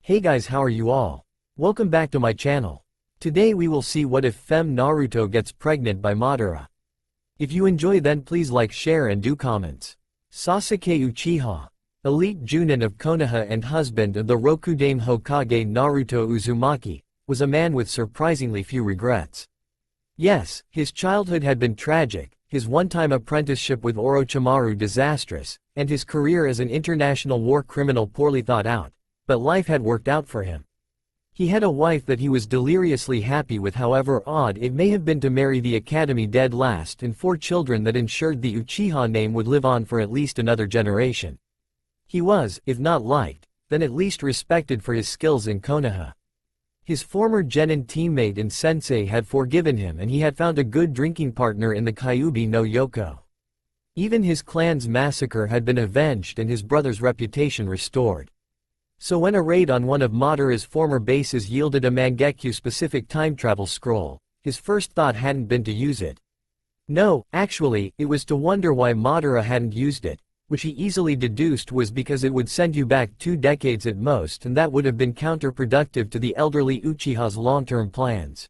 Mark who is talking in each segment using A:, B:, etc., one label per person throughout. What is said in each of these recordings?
A: Hey guys, how are you all? Welcome back to my channel. Today we will see what if Fem Naruto gets pregnant by Madara. If you enjoy, then please like, share and do comments. Sasake Uchiha, elite Junin of Konoha and husband of the Rokudame Hokage Naruto Uzumaki, was a man with surprisingly few regrets. Yes, his childhood had been tragic, his one-time apprenticeship with Orochimaru disastrous, and his career as an international war criminal poorly thought out, but life had worked out for him. He had a wife that he was deliriously happy with, however odd it may have been to marry the academy dead last, and 4 children that ensured the Uchiha name would live on for at least another generation. He was, if not liked, then at least respected for his skills in Konoha. His former genin teammate and sensei had forgiven him, and he had found a good drinking partner in the Kyuubi no Yoko. Even his clan's massacre had been avenged and his brother's reputation restored. So when a raid on one of Madara's former bases yielded a Mangekyo-specific time travel scroll, his first thought hadn't been to use it. No, actually, it was to wonder why Madara hadn't used it, which he easily deduced was because it would send you back 2 decades at most, and that would have been counterproductive to the elderly Uchiha's long-term plans.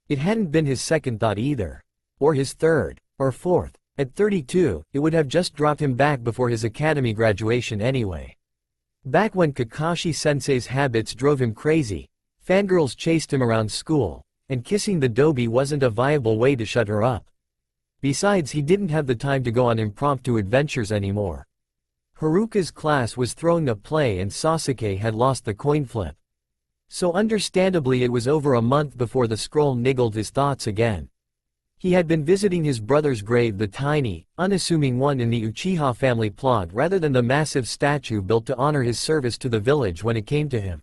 A: It hadn't been his second thought either. Or his third. Or fourth. At 32, it would have just dropped him back before his academy graduation anyway. Back when Kakashi-sensei's habits drove him crazy, fangirls chased him around school, and kissing the dobi wasn't a viable way to shut her up. Besides, he didn't have the time to go on impromptu adventures anymore. Haruka's class was throwing a play and Sasake had lost the coin flip. So understandably it was over a month before the scroll niggled his thoughts again. He had been visiting his brother's grave, the tiny, unassuming one in the Uchiha family plot, rather than the massive statue built to honor his service to the village when it came to him.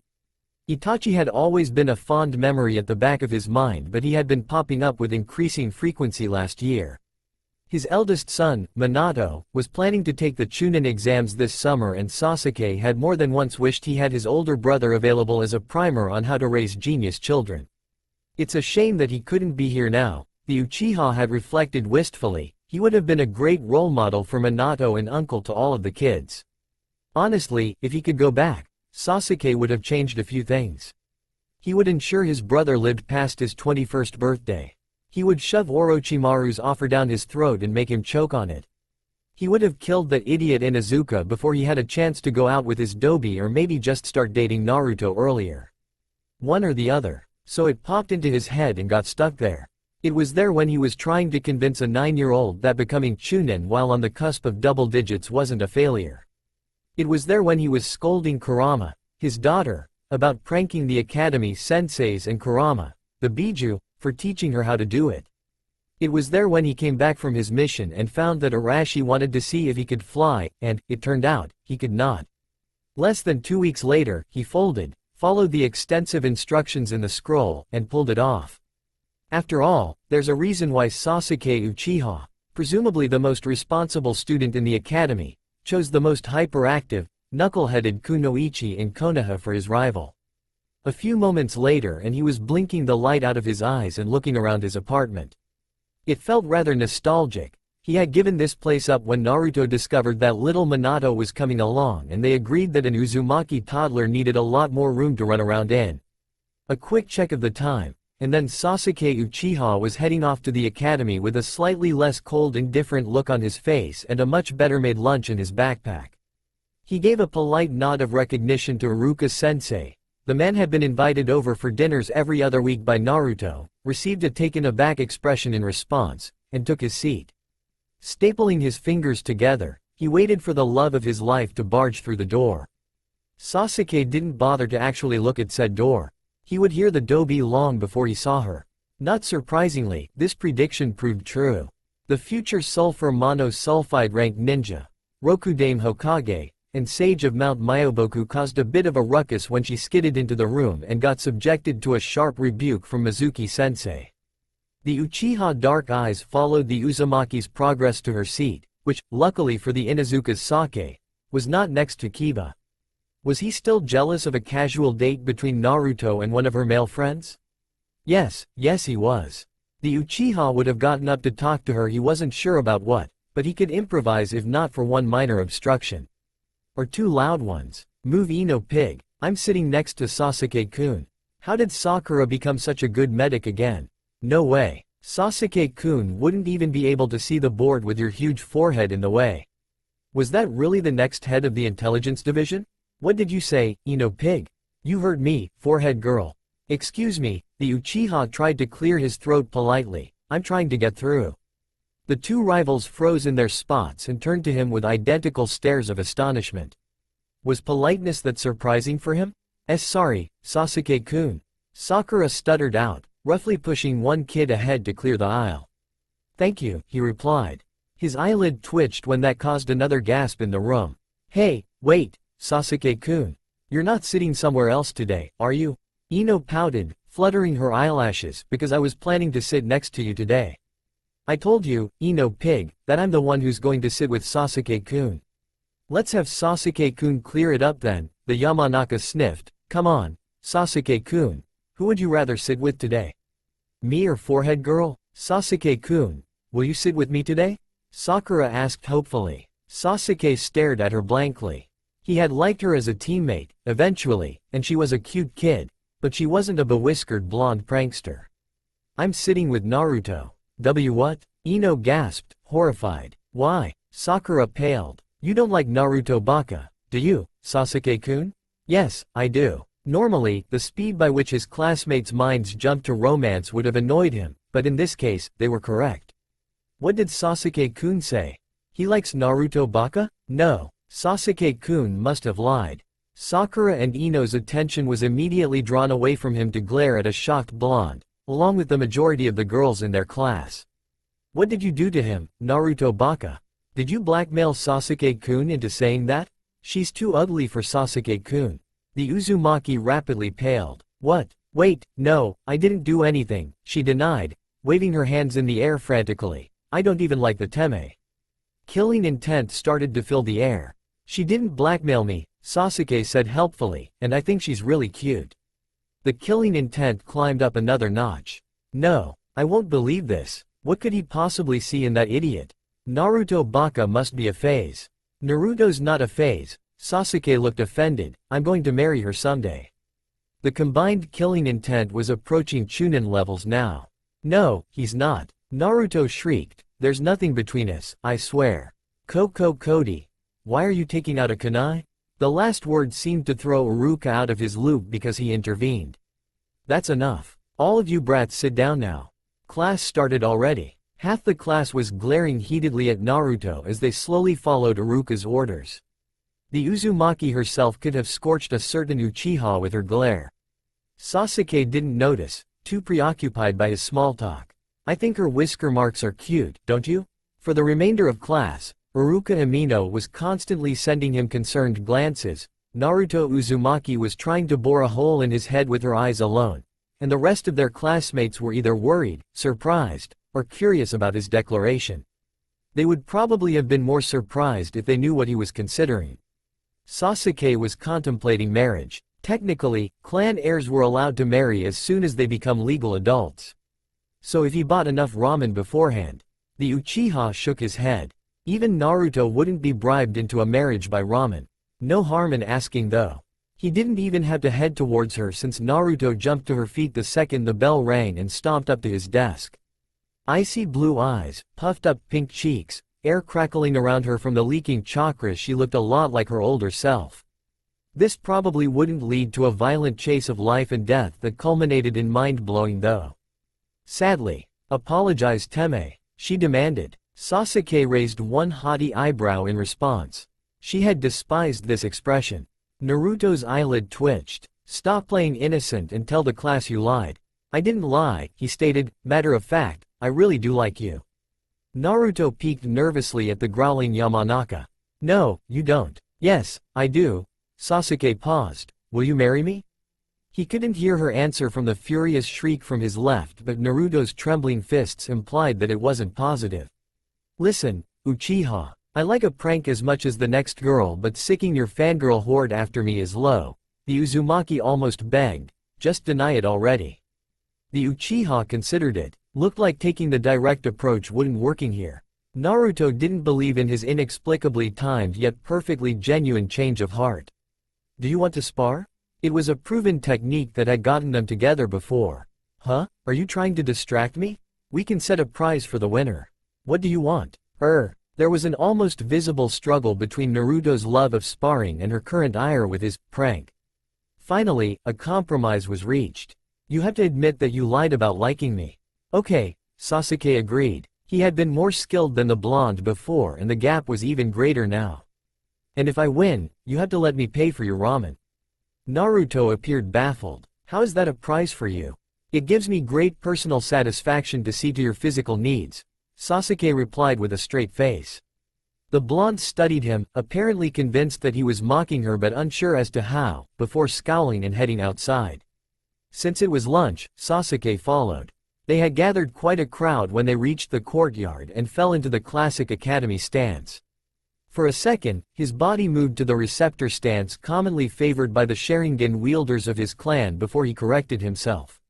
A: Itachi had always been a fond memory at the back of his mind, but he had been popping up with increasing frequency last year. His eldest son, Minato, was planning to take the Chunin exams this summer, and Sasake had more than once wished he had his older brother available as a primer on how to raise genius children. It's a shame that he couldn't be here now, the Uchiha had reflected wistfully. He would have been a great role model for Minato and uncle to all of the kids. Honestly, if he could go back, Sasake would have changed a few things. He would ensure his brother lived past his 21st birthday. He would shove Orochimaru's offer down his throat and make him choke on it. He would have killed that idiot Inuzuka before he had a chance to go out with his dobi, or maybe just start dating Naruto earlier. One or the other. So it popped into his head and got stuck there. It was there when he was trying to convince a 9-year-old that becoming Chunin while on the cusp of double digits wasn't a failure. It was there when he was scolding Kurama, his daughter, about pranking the academy senseis and Kurama, the Biju, for teaching her how to do it. It was there when he came back from his mission and found that Arashi wanted to see if he could fly, and, it turned out, he could not. Less than 2 weeks later, he folded, followed the extensive instructions in the scroll, and pulled it off. After all, there's a reason why Sasake Uchiha, presumably the most responsible student in the academy, chose the most hyperactive, knuckle-headed kunoichi in Konoha for his rival. A few moments later and he was blinking the light out of his eyes and looking around his apartment. It felt rather nostalgic. He had given this place up when Naruto discovered that little Minato was coming along, and they agreed that an Uzumaki toddler needed a lot more room to run around in. A quick check of the time, and then Sasake Uchiha was heading off to the academy with a slightly less cold, indifferent look on his face and a much better made lunch in his backpack. He gave a polite nod of recognition to Aruka-sensei. The man had been invited over for dinners every other week by Naruto, received a taken-aback expression in response, and took his seat. Stapling his fingers together, he waited for the love of his life to barge through the door. Sasake didn't bother to actually look at said door. He would hear the dobi long before he saw her. Not surprisingly, this prediction proved true. The future sulfur monosulfide ranked ninja, Rokudame Hokage, and sage of Mount Myoboku caused a bit of a ruckus when she skidded into the room and got subjected to a sharp rebuke from Mizuki-sensei. The Uchiha dark eyes followed the Uzumaki's progress to her seat, which, luckily for the Inuzuka's sake, was not next to Kiba. Was he still jealous of a casual date between Naruto and one of her male friends? Yes he was. The Uchiha would have gotten up to talk to her, he wasn't sure about what, but he could improvise if not for one minor obstruction. Or 2 loud ones. Move Ino pig. I'm sitting next to Sasake-kun. How did Sakura become such a good medic again? No way. Sasake-kun wouldn't even be able to see the board with your huge forehead in the way. Was that really the next head of the intelligence division? What did you say, Ino pig? You heard me, forehead girl. Excuse me, the Uchiha tried to clear his throat politely. I'm trying to get through. The two rivals froze in their spots and turned to him with identical stares of astonishment. Was politeness that surprising for him? Sorry, Sasake-kun. Sakura stuttered out, roughly pushing one kid ahead to clear the aisle. Thank you, he replied. His eyelid twitched when that caused another gasp in the room. Hey, wait, Sasake-kun. You're not sitting somewhere else today, are you? Ino pouted, fluttering her eyelashes, because I was planning to sit next to you today. I told you, Ino pig, that I'm the one who's going to sit with Sasake-kun. Let's have Sasake-kun clear it up then, the Yamanaka sniffed. Come on, Sasake-kun. Who would you rather sit with today? Me or forehead girl? Sasake-kun. Will you sit with me today? Sakura asked hopefully. Sasake stared at her blankly. He had liked her as a teammate, eventually, and she was a cute kid, but she wasn't a bewhiskered blonde prankster. I'm sitting with Naruto. What? Ino gasped, horrified. Why? Sakura paled. You don't like Naruto Baka, do you, Sasake-kun? Yes, I do. Normally, the speed by which his classmates' minds jumped to romance would have annoyed him, but in this case, they were correct. What did Sasake-kun say? He likes Naruto Baka? No. Sasake-kun must have lied. Sakura and Ino's attention was immediately drawn away from him to glare at a shocked blonde, along with the majority of the girls in their class. What did you do to him, Naruto Baka? Did you blackmail Sasake-kun into saying that? She's too ugly for Sasake-kun. The Uzumaki rapidly paled. What? Wait, no, I didn't do anything, she denied, waving her hands in the air frantically. I don't even like the teme. Killing intent started to fill the air. She didn't blackmail me, Sasuke said helpfully, and I think she's really cute. The killing intent climbed up another notch. No, I won't believe this. What could he possibly see in that idiot? Naruto Baka must be a phase. Naruto's not a phase. Sasuke looked offended. I'm going to marry her someday. The combined killing intent was approaching Chunin levels now. No, he's not. Naruto shrieked. There's nothing between us, I swear. Cody. Why are you taking out a kunai? The last word seemed to throw Aruka out of his loop because he intervened. That's enough. All of you brats sit down now. Class started already. Half the class was glaring heatedly at Naruto as they slowly followed Aruka's orders. The Uzumaki herself could have scorched a certain Uchiha with her glare. Sasuke didn't notice, too preoccupied by his small talk. I think her whisker marks are cute, don't you? For the remainder of class, Aruka Amino was constantly sending him concerned glances. Naruto Uzumaki was trying to bore a hole in his head with her eyes alone, and the rest of their classmates were either worried, surprised, or curious about his declaration. They would probably have been more surprised if they knew what he was considering. Sasuke was contemplating marriage. Technically, clan heirs were allowed to marry as soon as they become legal adults. So if he bought enough ramen beforehand. The Uchiha shook his head. Even Naruto wouldn't be bribed into a marriage by ramen. No harm in asking though. He didn't even have to head towards her since Naruto jumped to her feet the second the bell rang and stomped up to his desk. Icy blue eyes, puffed up pink cheeks, air crackling around her from the leaking chakras. She looked a lot like her older self. This probably wouldn't lead to a violent chase of life and death that culminated in mind-blowing though. Sadly. Apologize Teme, she demanded. Sasuke raised one haughty eyebrow in response. She had despised this expression. Naruto's eyelid twitched. Stop playing innocent and tell the class you lied. I didn't lie, he stated, matter of fact, I really do like you. Naruto peeked nervously at the growling Yamanaka. No, you don't. Yes, I do. Sasuke paused. Will you marry me? He couldn't hear her answer from the furious shriek from his left, but Naruto's trembling fists implied that it wasn't positive. Listen, Uchiha. I like a prank as much as the next girl, but sicking your fangirl horde after me is low. The Uzumaki almost begged. Just deny it already. The Uchiha considered it. Looked like taking the direct approach wouldn't working here. Naruto didn't believe in his inexplicably timed yet perfectly genuine change of heart. Do you want to spar? It was a proven technique that had gotten them together before. Huh? Are you trying to distract me? We can set a prize for the winner. What do you want? There was an almost visible struggle between Naruto's love of sparring and her current ire with his prank. Finally, a compromise was reached. You have to admit that you lied about liking me. Okay, Sasake agreed. He had been more skilled than the blonde before and the gap was even greater now. And if I win, you have to let me pay for your ramen. Naruto appeared baffled. How is that a prize for you? It gives me great personal satisfaction to see to your physical needs, Sasake replied with a straight face. The blonde studied him, apparently convinced that he was mocking her but unsure as to how, before scowling and heading outside. Since it was lunch, Sasake followed. They had gathered quite a crowd when they reached the courtyard and fell into the classic academy stance. For a second, his body moved to the receptor stance commonly favored by the Sharingan wielders of his clan before he corrected himself.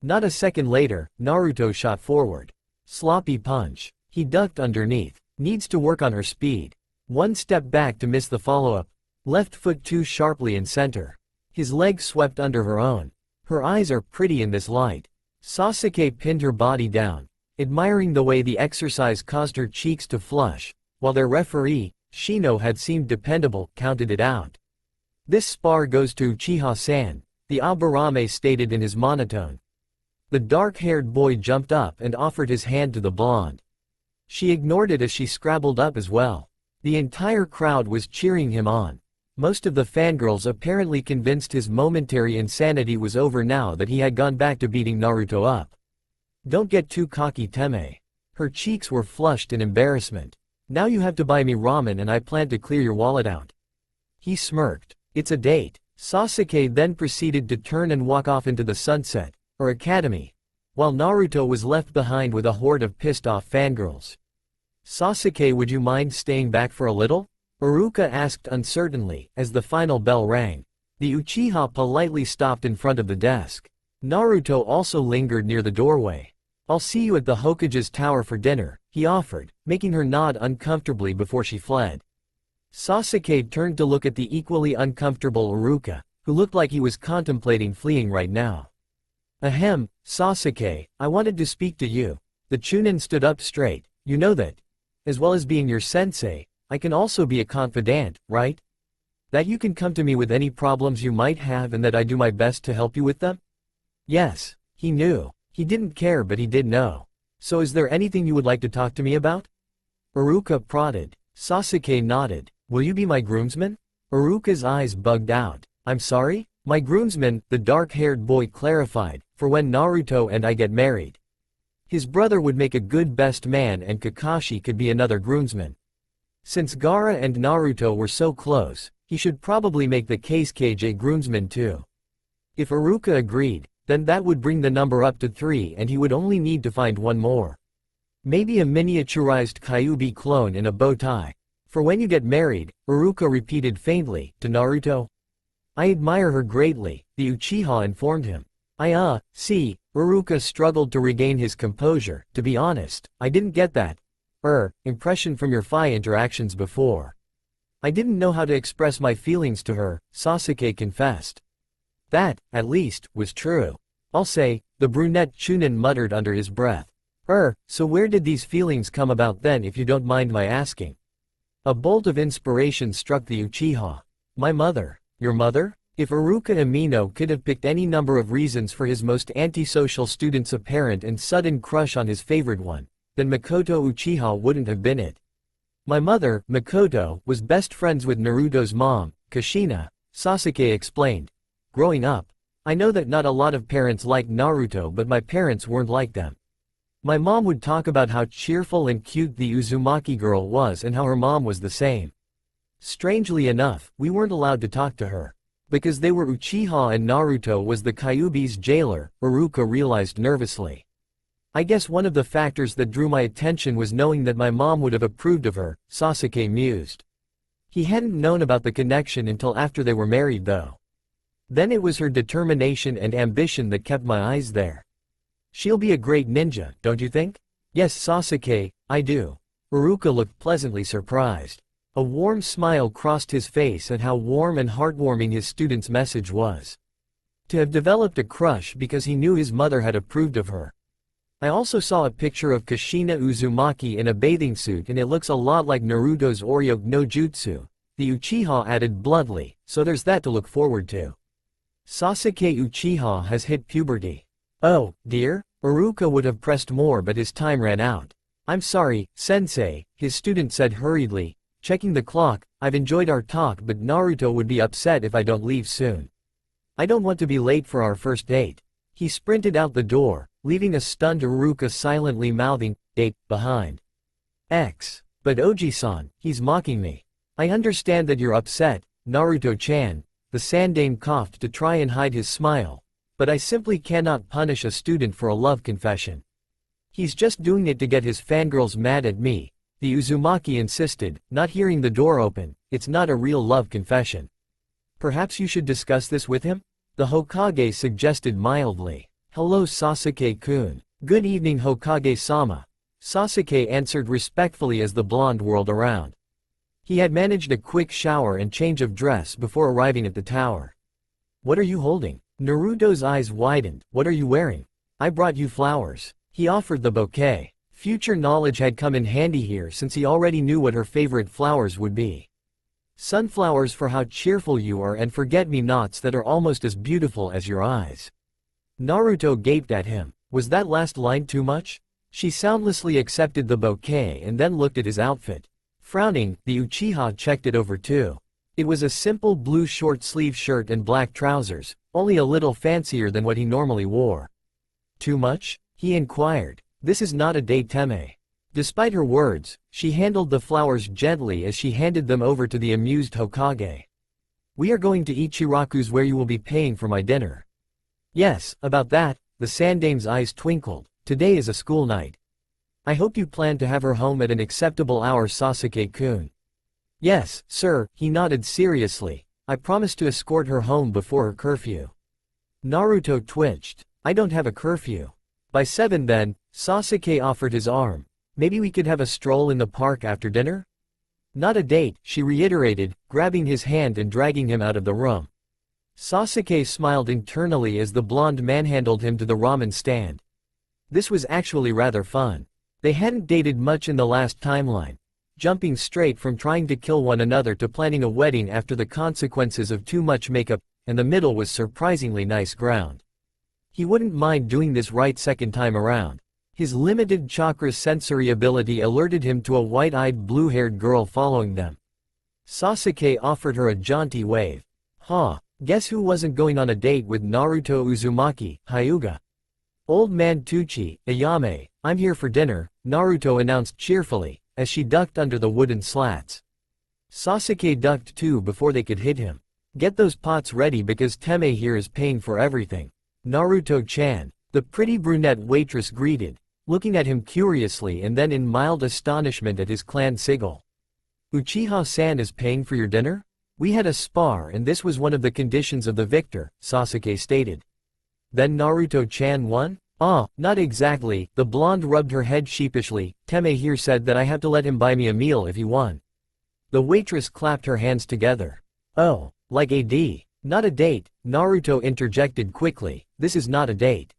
A: Not a second later, Naruto shot forward. Sloppy punch. He ducked underneath. Needs to work on her speed. One step back to miss the follow-up. Left foot too sharply in center. His leg swept under her own. Her eyes are pretty in this light. Sasake pinned her body down, admiring the way the exercise caused her cheeks to flush, while their referee, Shino, had seemed dependable, counted it out. This spar goes to Uchiha-san, the Oberin stated in his monotone. The dark-haired boy jumped up and offered his hand to the blonde. She ignored it as she scrabbled up as well. The entire crowd was cheering him on. Most of the fangirls apparently convinced his momentary insanity was over now that he had gone back to beating Naruto up. Don't get too cocky, Teme. Her cheeks were flushed in embarrassment. Now you have to buy me ramen and I plan to clear your wallet out. He smirked. It's a date. Sasake then proceeded to turn and walk off into the sunset, or academy, while Naruto was left behind with a horde of pissed-off fangirls. Sasake, would you mind staying back for a little? Aruka asked uncertainly, as the final bell rang. The Uchiha politely stopped in front of the desk. Naruto also lingered near the doorway. I'll see you at the Hokage's tower for dinner, he offered, making her nod uncomfortably before she fled. Sasake turned to look at the equally uncomfortable Aruka, who looked like he was contemplating fleeing right now. Ahem, Sasake, I wanted to speak to you. The Chunin stood up straight. You know that, as well as being your sensei, I can also be a confidant, right? That you can come to me with any problems you might have and that I do my best to help you with them? Yes, he knew. He didn't care but he did know. So is there anything you would like to talk to me about? Aruka prodded. Sasake nodded. Will you be my groomsman? Aruka's eyes bugged out. I'm sorry? My groomsman, the dark-haired boy clarified, for when Naruto and I get married. His brother would make a good best man and Kakashi could be another groomsman. Since Gaara and Naruto were so close, he should probably make the Kasuke a groomsman too. If Aruka agreed, then that would bring the number up to 3 and he would only need to find one more. Maybe a miniaturized Kyuubi clone in a bow tie. For when you get married, Aruka repeated faintly, to Naruto. I admire her greatly, the Uchiha informed him. See, Aruka struggled to regain his composure. To be honest, I didn't get that impression from your Phi interactions before. I didn't know how to express my feelings to her, Sasake confessed. That, at least, was true. I'll say, the brunette Chunin muttered under his breath. So where did these feelings come about then if you don't mind my asking? A bolt of inspiration struck the Uchiha. My mother. Your mother? If Aruka Amino could have picked any number of reasons for his most antisocial student's apparent and sudden crush on his favorite one, then Makoto Uchiha wouldn't have been it. My mother, Makoto, was best friends with Naruto's mom, Kushina, Sasake explained. Growing up, I know that not a lot of parents like Naruto but my parents weren't like them. My mom would talk about how cheerful and cute the Uzumaki girl was and how her mom was the same. Strangely enough, we weren't allowed to talk to her. Because they were Uchiha and Naruto was the Kyuubi's jailer, Aruka realized nervously. I guess one of the factors that drew my attention was knowing that my mom would have approved of her, Sasake mused. He hadn't known about the connection until after they were married though. Then it was her determination and ambition that kept my eyes there. She'll be a great ninja, don't you think? Yes, Sasake, I do. Aruka looked pleasantly surprised. A warm smile crossed his face at how warm and heartwarming his student's message was. To have developed a crush because he knew his mother had approved of her. I also saw a picture of Kushina Uzumaki in a bathing suit and it looks a lot like Naruto's Oryoke no Jutsu, the Uchiha added bluntly, so there's that to look forward to. Sasake Uchiha has hit puberty. Oh, dear? Aruka would have pressed more but his time ran out. I'm sorry, sensei, his student said hurriedly, checking the clock. I've enjoyed our talk but Naruto would be upset if I don't leave soon. I don't want to be late for our first date. He sprinted out the door, leaving a stunned Aruka silently mouthing, date, behind. But Oji-san, he's mocking me. I understand that you're upset, Naruto-chan, the sandame coughed to try and hide his smile, but I simply cannot punish a student for a love confession. He's just doing it to get his fangirls mad at me, the Uzumaki insisted, not hearing the door open. It's not a real love confession. Perhaps you should discuss this with him? The Hokage suggested mildly. Hello Sasuke-kun. Good evening Hokage-sama. Sasuke answered respectfully as the blonde whirled around. He had managed a quick shower and change of dress before arriving at the tower. What are you holding? Naruto's eyes widened. What are you wearing? I brought you flowers. He offered the bouquet. Future knowledge had come in handy here since he already knew what her favorite flowers would be. Sunflowers for how cheerful you are and forget-me-nots that are almost as beautiful as your eyes. Naruto gaped at him. Was that last line too much? She soundlessly accepted the bouquet and then looked at his outfit. Frowning, the Uchiha checked it over too. It was a simple blue short-sleeve shirt and black trousers, only a little fancier than what he normally wore. Too much? He inquired. This is not a date, Teme. Despite her words, she handled the flowers gently as she handed them over to the amused Hokage. We are going to Ichiraku's where you will be paying for my dinner. Yes, about that, the sandame's eyes twinkled. Today is a school night. I hope you plan to have her home at an acceptable hour Sasuke-kun. Yes, sir, he nodded seriously. I promise to escort her home before her curfew. Naruto twitched. I don't have a curfew. By 7 then, Sasuke offered his arm. Maybe we could have a stroll in the park after dinner? Not a date, she reiterated, grabbing his hand and dragging him out of the room. Sasuke smiled internally as the blonde manhandled him to the ramen stand. This was actually rather fun. They hadn't dated much in the last timeline, jumping straight from trying to kill one another to planning a wedding after the consequences of too much makeup, and the middle was surprisingly nice ground. He wouldn't mind doing this right second time around. His limited chakra sensory ability alerted him to a white-eyed blue-haired girl following them. Sasuke offered her a jaunty wave. Huh, guess who wasn't going on a date with Naruto Uzumaki, Hyuga? Old man Tucci, Ayame, I'm here for dinner, Naruto announced cheerfully, as she ducked under the wooden slats. Sasuke ducked too before they could hit him. Get those pots ready because Teme here is paying for everything. Naruto-chan, the pretty brunette waitress greeted, looking at him curiously and then in mild astonishment at his clan sigil. Uchiha-san is paying for your dinner? We had a spar and this was one of the conditions of the victor, Sasuke stated. Then Naruto-chan won? Ah, not exactly, the blonde rubbed her head sheepishly. Teme here said that I have to let him buy me a meal if he won. The waitress clapped her hands together. Oh, like a D. Not a date, Naruto interjected quickly, this is not a date.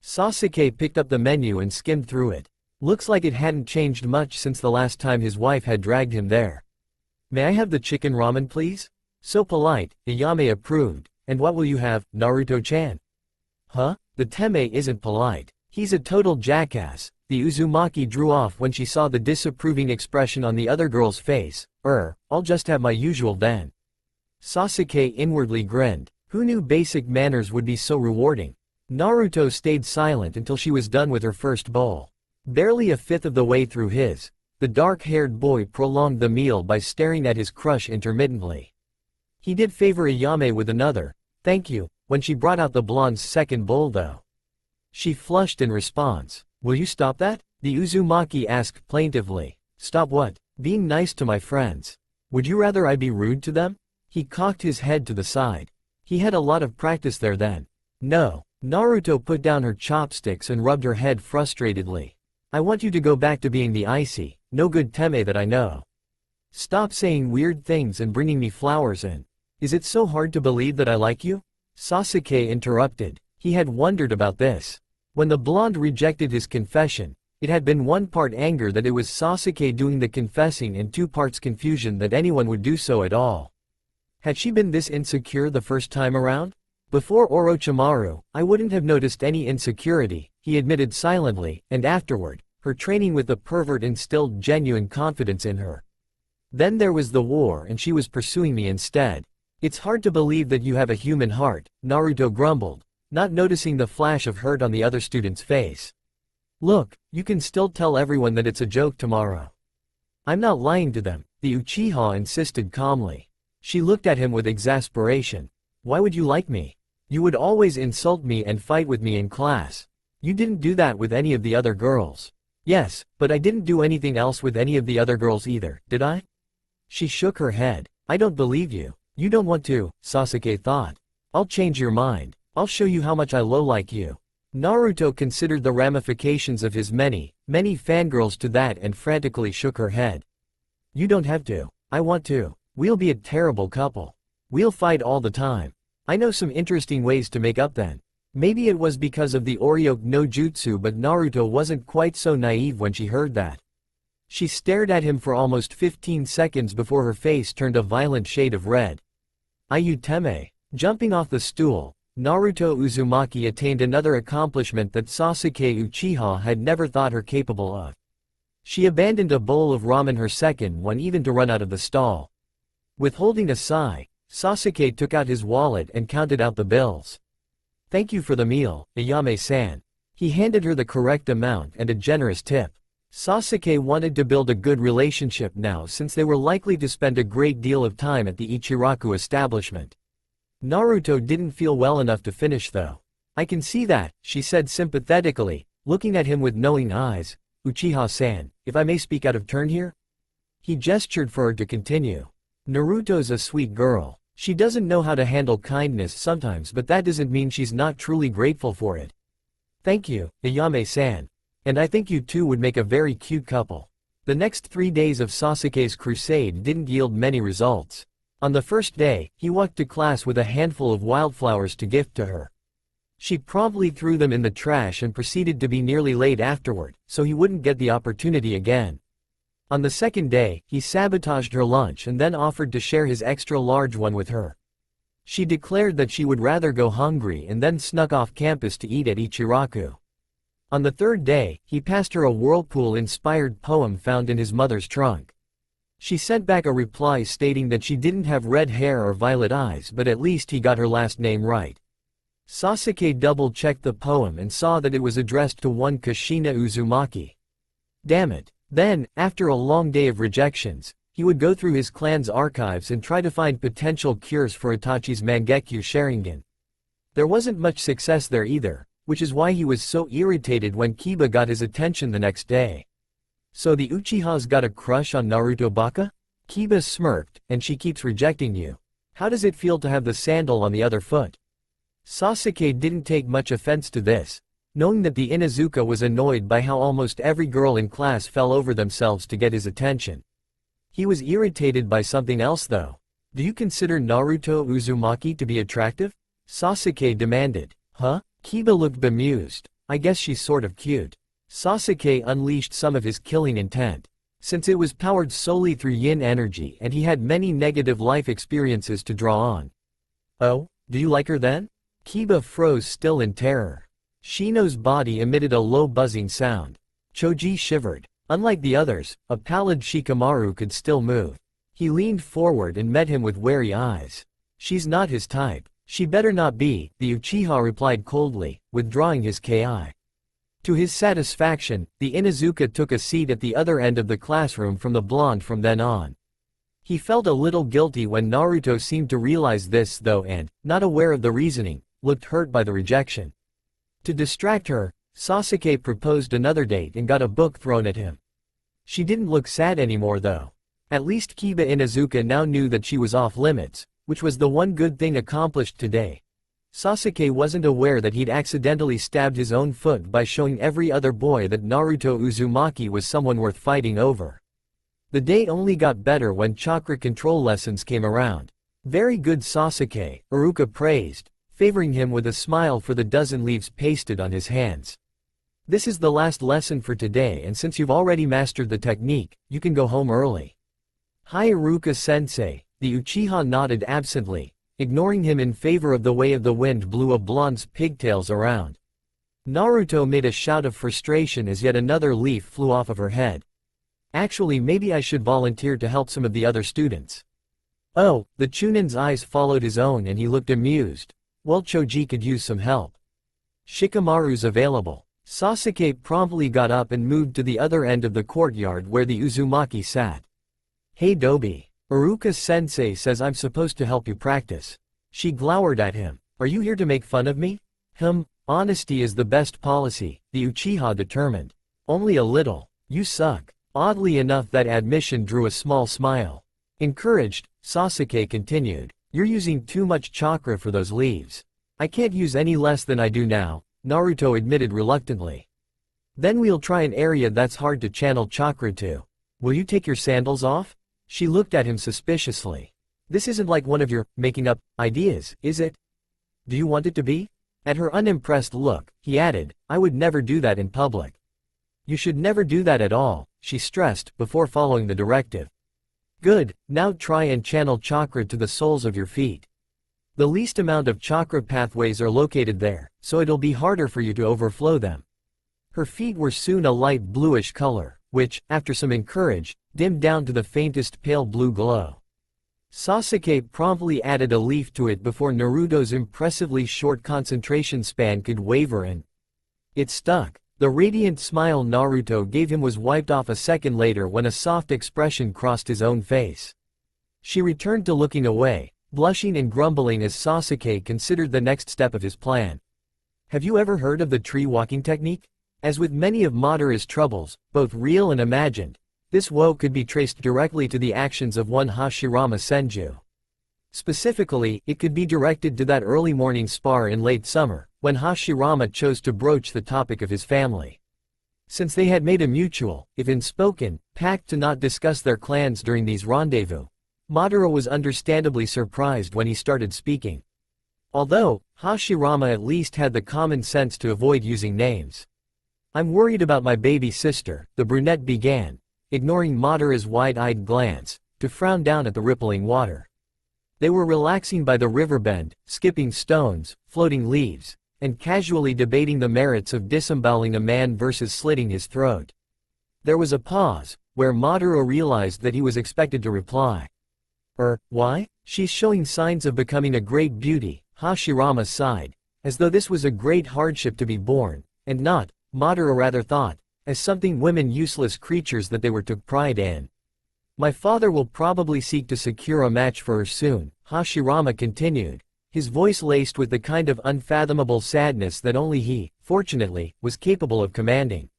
A: Sasuke picked up the menu and skimmed through it. Looks like it hadn't changed much since the last time his wife had dragged him there. May I have the chicken ramen please? So polite, Ayame approved. And what will you have, Naruto-chan? Huh? The Teme isn't polite. He's a total jackass, the Uzumaki drew off when she saw the disapproving expression on the other girl's face. I'll just have my usual then. Sasuke inwardly grinned. Who knew basic manners would be so rewarding? Naruto stayed silent until she was done with her first bowl. Barely a fifth of the way through the dark-haired boy prolonged the meal by staring at his crush intermittently. He did favor Ayame with another, thank you, when she brought out the blonde's second bowl though. She flushed in response. Will you stop that? The Uzumaki asked plaintively. Stop what? Being nice to my friends. Would you rather I be rude to them? He cocked his head to the side. He had a lot of practice there then. No. Naruto put down her chopsticks and rubbed her head frustratedly. I want you to go back to being the icy, no good Teme that I know. Stop saying weird things and bringing me flowers in. Is it so hard to believe that I like you? Sasake interrupted. He had wondered about this. When the blonde rejected his confession, it had been 1 part anger that it was Sasake doing the confessing and 2 parts confusion that anyone would do so at all. Had she been this insecure the first time around? Before Orochimaru, I wouldn't have noticed any insecurity, he admitted silently, and afterward, her training with the pervert instilled genuine confidence in her. Then there was the war and she was pursuing me instead. It's hard to believe that you have a human heart, Naruto grumbled, not noticing the flash of hurt on the other student's face. Look, you can still tell everyone that it's a joke tomorrow. I'm not lying to them, the Uchiha insisted calmly. She looked at him with exasperation. Why would you like me? You would always insult me and fight with me in class. You didn't do that with any of the other girls. Yes, but I didn't do anything else with any of the other girls either, did I? She shook her head. I don't believe you. You don't want to, Sasake thought. I'll change your mind. I'll show you how much I like you. Naruto considered the ramifications of his many fangirls to that and frantically shook her head. You don't have to. I want to. We'll be a terrible couple. We'll fight all the time. I know some interesting ways to make up then. Maybe it was because of the Oryoke no Jutsu, but Naruto wasn't quite so naive when she heard that. She stared at him for almost 15 seconds before her face turned a violent shade of red. Ayuteme. Jumping off the stool, Naruto Uzumaki attained another accomplishment that Sasake Uchiha had never thought her capable of. She abandoned a bowl of ramen her second one even to run out of the stall. Withholding a sigh, Sasake took out his wallet and counted out the bills. Thank you for the meal, Ayame-san. He handed her the correct amount and a generous tip. Sasake wanted to build a good relationship now since they were likely to spend a great deal of time at the Ichiraku establishment. Naruto didn't feel well enough to finish though. I can see that, she said sympathetically, looking at him with knowing eyes. Uchiha-san, if I may speak out of turn here? He gestured for her to continue. Naruto's a sweet girl. She doesn't know how to handle kindness sometimes, but that doesn't mean she's not truly grateful for it. Thank you, Ayame-san. And I think you two would make a very cute couple. The next 3 days of Sasake's crusade didn't yield many results. On the first day, he walked to class with a handful of wildflowers to gift to her. She promptly threw them in the trash and proceeded to be nearly late afterward, so he wouldn't get the opportunity again. On the second day, he sabotaged her lunch and then offered to share his extra-large one with her. She declared that she would rather go hungry and then snuck off campus to eat at Ichiraku. On the third day, he passed her a whirlpool-inspired poem found in his mother's trunk. She sent back a reply stating that she didn't have red hair or violet eyes, but at least he got her last name right. Sasake double-checked the poem and saw that it was addressed to one Kushina Uzumaki. Damn it. Then, after a long day of rejections, he would go through his clan's archives and try to find potential cures for Itachi's Mangekyo Sharingan. There wasn't much success there either, which is why he was so irritated when Kiba got his attention the next day. So the Uchihas got a crush on Naruto Baka? Kiba smirked, and she keeps rejecting you. How does it feel to have the sandal on the other foot? Sasake didn't take much offense to this, knowing that the Inuzuka was annoyed by how almost every girl in class fell over themselves to get his attention. He was irritated by something else though. Do you consider Naruto Uzumaki to be attractive? Sasake demanded. Huh? Kiba looked bemused. I guess she's sort of cute. Sasake unleashed some of his killing intent. Since it was powered solely through yin energy and he had many negative life experiences to draw on. Oh, do you like her then? Kiba froze still in terror. Shino's body emitted a low buzzing sound. Choji shivered. Unlike the others, a pallid Shikamaru could still move. He leaned forward and met him with wary eyes. She's not his type. She better not be, the Uchiha replied coldly, withdrawing his ki. To his satisfaction, the Inuzuka took a seat at the other end of the classroom from the blonde from then on. He felt a little guilty when Naruto seemed to realize this though and, not aware of the reasoning, looked hurt by the rejection. To distract her, Sasake proposed another date and got a book thrown at him. She didn't look sad anymore though. At least Kiba Inuzuka now knew that she was off limits, which was the one good thing accomplished today. Sasake wasn't aware that he'd accidentally stabbed his own foot by showing every other boy that Naruto Uzumaki was someone worth fighting over. The day only got better when chakra control lessons came around. Very good Sasake, Aruka praised, favoring him with a smile for the dozen leaves pasted on his hands. This is the last lesson for today, and since you've already mastered the technique, you can go home early. Hi Aruka-sensei, the Uchiha nodded absently, ignoring him in favor of the way of the wind blew a blonde's pigtails around. Naruto made a shout of frustration as yet another leaf flew off of her head. Actually, maybe I should volunteer to help some of the other students. Oh, the Chunin's eyes followed his own and he looked amused. Well, Choji could use some help. Shikamaru's available. Sasake promptly got up and moved to the other end of the courtyard where the Uzumaki sat. Hey Dobi. Aruka-sensei says I'm supposed to help you practice. She glowered at him. Are you here to make fun of me? Honesty is the best policy, the Uchiha determined. Only a little. You suck. Oddly enough, that admission drew a small smile. Encouraged, Sasake continued. You're using too much chakra for those leaves. I can't use any less than I do now, Naruto admitted reluctantly. Then we'll try an area that's hard to channel chakra to. Will you take your sandals off? She looked at him suspiciously. This isn't like one of your making up ideas, is it? Do you want it to be? At her unimpressed look, he added, I would never do that in public. You should never do that at all, she stressed, before following the directive. Good, now try and channel chakra to the soles of your feet. The least amount of chakra pathways are located there, so it'll be harder for you to overflow them. Her feet were soon a light bluish color, which, after some encourage, dimmed down to the faintest pale blue glow. Sasake promptly added a leaf to it before Naruto's impressively short concentration span could waver and it stuck. The radiant smile Naruto gave him was wiped off a second later when a soft expression crossed his own face. She returned to looking away, blushing and grumbling as Sasake considered the next step of his plan. Have you ever heard of the tree walking technique? As with many of Madara's troubles, both real and imagined, this woe could be traced directly to the actions of one Hashiama Senju. Specifically, it could be directed to that early morning spar in late summer, when Hashiama chose to broach the topic of his family. Since they had made a mutual, if unspoken, pact to not discuss their clans during these rendezvous, Madara was understandably surprised when he started speaking. Although, Hashiama at least had the common sense to avoid using names. I'm worried about my baby sister, the brunette began, ignoring Madara's wide-eyed glance, to frown down at the rippling water. They were relaxing by the riverbend, skipping stones, floating leaves, and casually debating the merits of disemboweling a man versus slitting his throat. There was a pause, where Madara realized that he was expected to reply. Why? She's showing signs of becoming a great beauty, Hashiama sighed, as though this was a great hardship to be born, and not, Madara rather thought, as something women useless creatures that they were took pride in. My father will probably seek to secure a match for her soon, Hashiama continued, his voice laced with the kind of unfathomable sadness that only he, fortunately, was capable of commanding.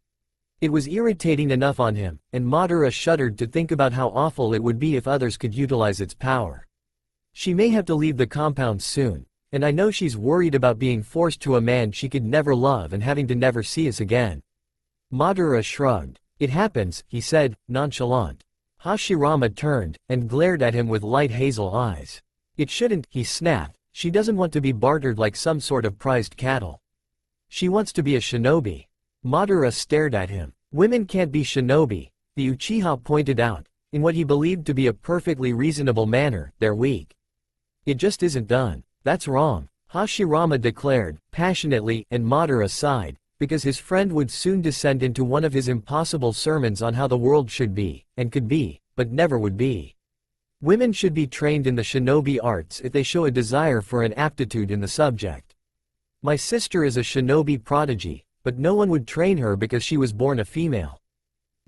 A: It was irritating enough on him, and Madara shuddered to think about how awful it would be if others could utilize its power. She may have to leave the compound soon, and I know she's worried about being forced to a man she could never love and having to never see us again. Madara shrugged. It happens, he said, nonchalant. Hashiama turned, and glared at him with light hazel eyes. It shouldn't, he snapped, she doesn't want to be bartered like some sort of prized cattle. She wants to be a shinobi. Madara stared at him. Women can't be shinobi, the Uchiha pointed out, in what he believed to be a perfectly reasonable manner, they're weak. It just isn't done. That's wrong, Hashiama declared, passionately, and Madara sighed, because his friend would soon descend into one of his impossible sermons on how the world should be, and could be, but never would be. Women should be trained in the shinobi arts if they show a desire for an aptitude in the subject. My sister is a shinobi prodigy, but no one would train her because she was born a female.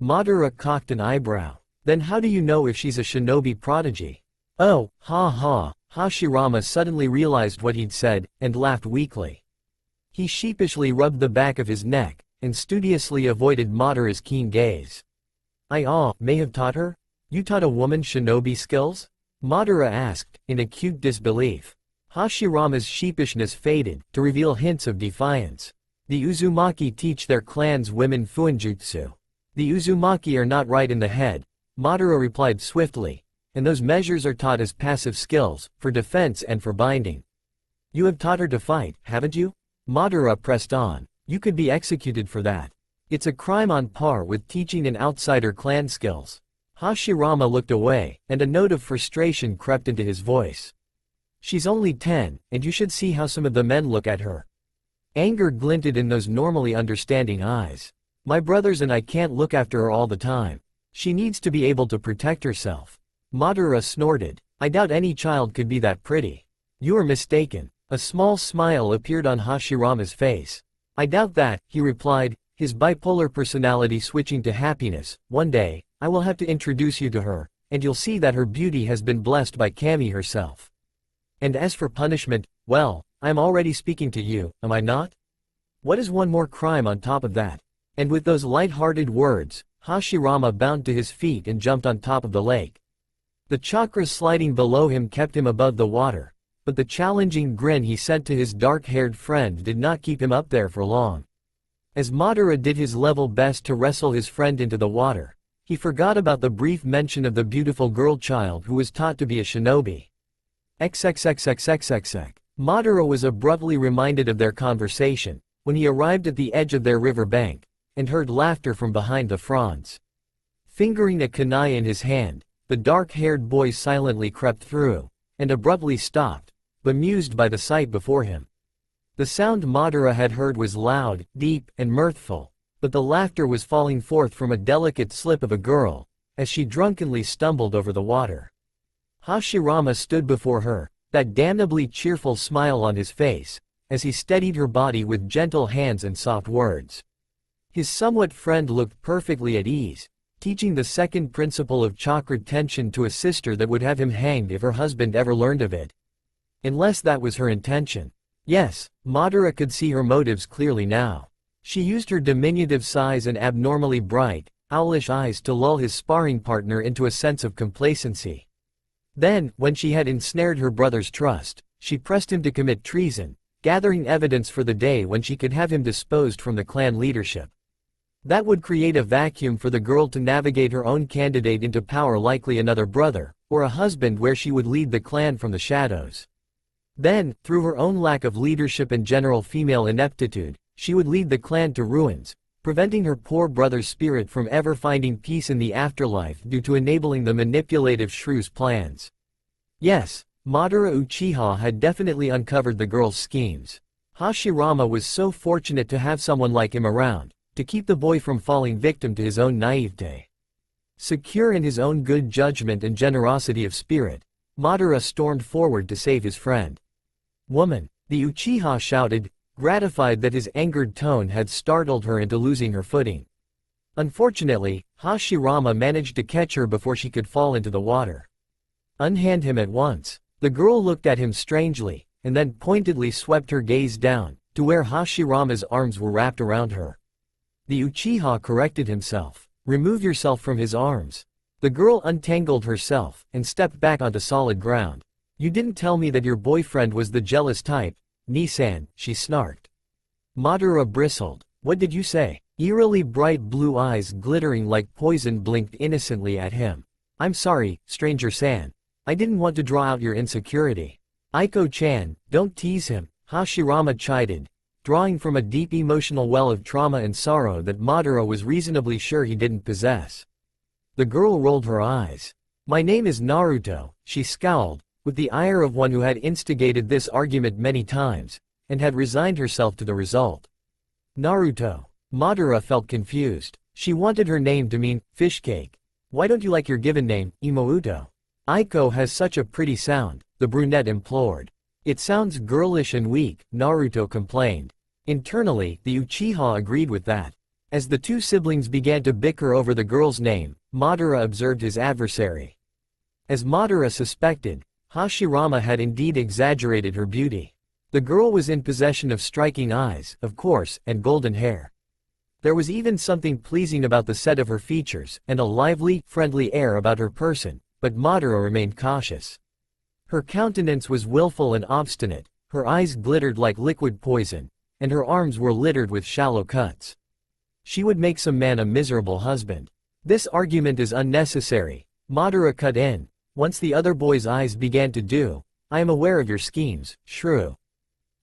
A: Madara cocked an eyebrow. Then how do you know if she's a shinobi prodigy? Oh, ha ha, Hashiama suddenly realized what he'd said, and laughed weakly. He sheepishly rubbed the back of his neck, and studiously avoided Madara's keen gaze. I may have taught her? You taught a woman shinobi skills? Madara asked, in acute disbelief. Hashiama's sheepishness faded, to reveal hints of defiance. The Uzumaki teach their clans women fuinjutsu. The Uzumaki are not right in the head, Madara replied swiftly. And those measures are taught as passive skills, for defense and for binding. You have taught her to fight, haven't you? Madara pressed on. You could be executed for that. It's a crime on par with teaching an outsider clan skills. Hashirama looked away, and a note of frustration crept into his voice. She's only 10, and you should see how some of the men look at her. Anger glinted in those normally understanding eyes. My brothers and I can't look after her all the time. She needs to be able to protect herself. Madara snorted. I doubt any child could be that pretty. You are mistaken. A small smile appeared on Hashirama's face. I doubt that, he replied, his bipolar personality switching to happiness. One day, I will have to introduce you to her, and you'll see that her beauty has been blessed by Kami herself. And as for punishment, well, I am already speaking to you, am I not? What is one more crime on top of that? And with those light-hearted words, Hashirama bounded to his feet and jumped on top of the lake. The chakra sliding below him kept him above the water, but the challenging grin he sent to his dark-haired friend did not keep him up there for long. As Madara did his level best to wrestle his friend into the water, he forgot about the brief mention of the beautiful girl child who was taught to be a shinobi. XXXXXXX. Madara was abruptly reminded of their conversation, when he arrived at the edge of their river bank, and heard laughter from behind the fronds. Fingering a kunai in his hand, the dark-haired boy silently crept through, and abruptly stopped, bemused by the sight before him. The sound Madara had heard was loud, deep, and mirthful, but the laughter was falling forth from a delicate slip of a girl, as she drunkenly stumbled over the water. Hashirama stood before her, that damnably cheerful smile on his face, as he steadied her body with gentle hands and soft words. His somewhat friend looked perfectly at ease, teaching the second principle of chakra tension to a sister that would have him hanged if her husband ever learned of it. Unless that was her intention. Yes, Madara could see her motives clearly now. She used her diminutive size and abnormally bright, owlish eyes to lull his sparring partner into a sense of complacency. Then, when she had ensnared her brother's trust, she pressed him to commit treason, gathering evidence for the day when she could have him disposed from the clan leadership. That would create a vacuum for the girl to navigate her own candidate into power, likely another brother, or a husband where she would lead the clan from the shadows. Then, through her own lack of leadership and general female ineptitude, she would lead the clan to ruins, preventing her poor brother's spirit from ever finding peace in the afterlife due to enabling the manipulative shrew's plans. Yes, Madara Uchiha had definitely uncovered the girl's schemes. Hashirama was so fortunate to have someone like him around, to keep the boy from falling victim to his own naivete. Secure in his own good judgment and generosity of spirit, Madara stormed forward to save his friend. Woman, the Uchiha shouted, gratified that his angered tone had startled her into losing her footing. Unfortunately, Hashirama managed to catch her before she could fall into the water. Unhand him at once. The girl looked at him strangely, and then pointedly swept her gaze down, to where Hashirama's arms were wrapped around her. The Uchiha corrected himself. Remove yourself from his arms. The girl untangled herself, and stepped back onto solid ground. You didn't tell me that your boyfriend was the jealous type, Nisan, she snarked. Madara bristled. What did you say? Eerily bright blue eyes glittering like poison blinked innocently at him. I'm sorry, Stranger-san. I didn't want to draw out your insecurity. Aiko-chan, don't tease him, Hashirama chided, drawing from a deep emotional well of trauma and sorrow that Madara was reasonably sure he didn't possess. The girl rolled her eyes. My name is Naruto, she scowled, with the ire of one who had instigated this argument many times, and had resigned herself to the result. Naruto. Madara felt confused. She wanted her name to mean, fish cake. Why don't you like your given name, Imouto? Aiko has such a pretty sound, the brunette implored. It sounds girlish and weak, Naruto complained. Internally, the Uchiha agreed with that. As the two siblings began to bicker over the girl's name, Madara observed his adversary. As Madara suspected, Hashirama had indeed exaggerated her beauty. The girl was in possession of striking eyes, of course, and golden hair. There was even something pleasing about the set of her features, and a lively, friendly air about her person, but Madara remained cautious. Her countenance was willful and obstinate, her eyes glittered like liquid poison, and her arms were littered with shallow cuts. She would make some man a miserable husband. This argument is unnecessary, Madara cut in. Once the other boy's eyes began to do, I am aware of your schemes, shrew.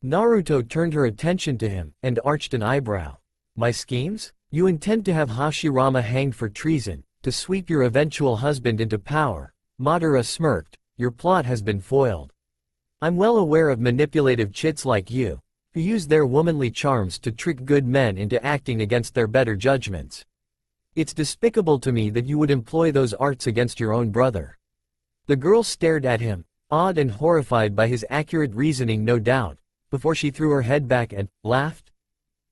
A: Naruto turned her attention to him, and arched an eyebrow. My schemes? You intend to have Hashirama hanged for treason, to sweep your eventual husband into power. Madara smirked, your plot has been foiled. I'm well aware of manipulative chits like you, who use their womanly charms to trick good men into acting against their better judgments. It's despicable to me that you would employ those arts against your own brother. The girl stared at him, awed and horrified by his accurate reasoning no doubt, before she threw her head back and laughed.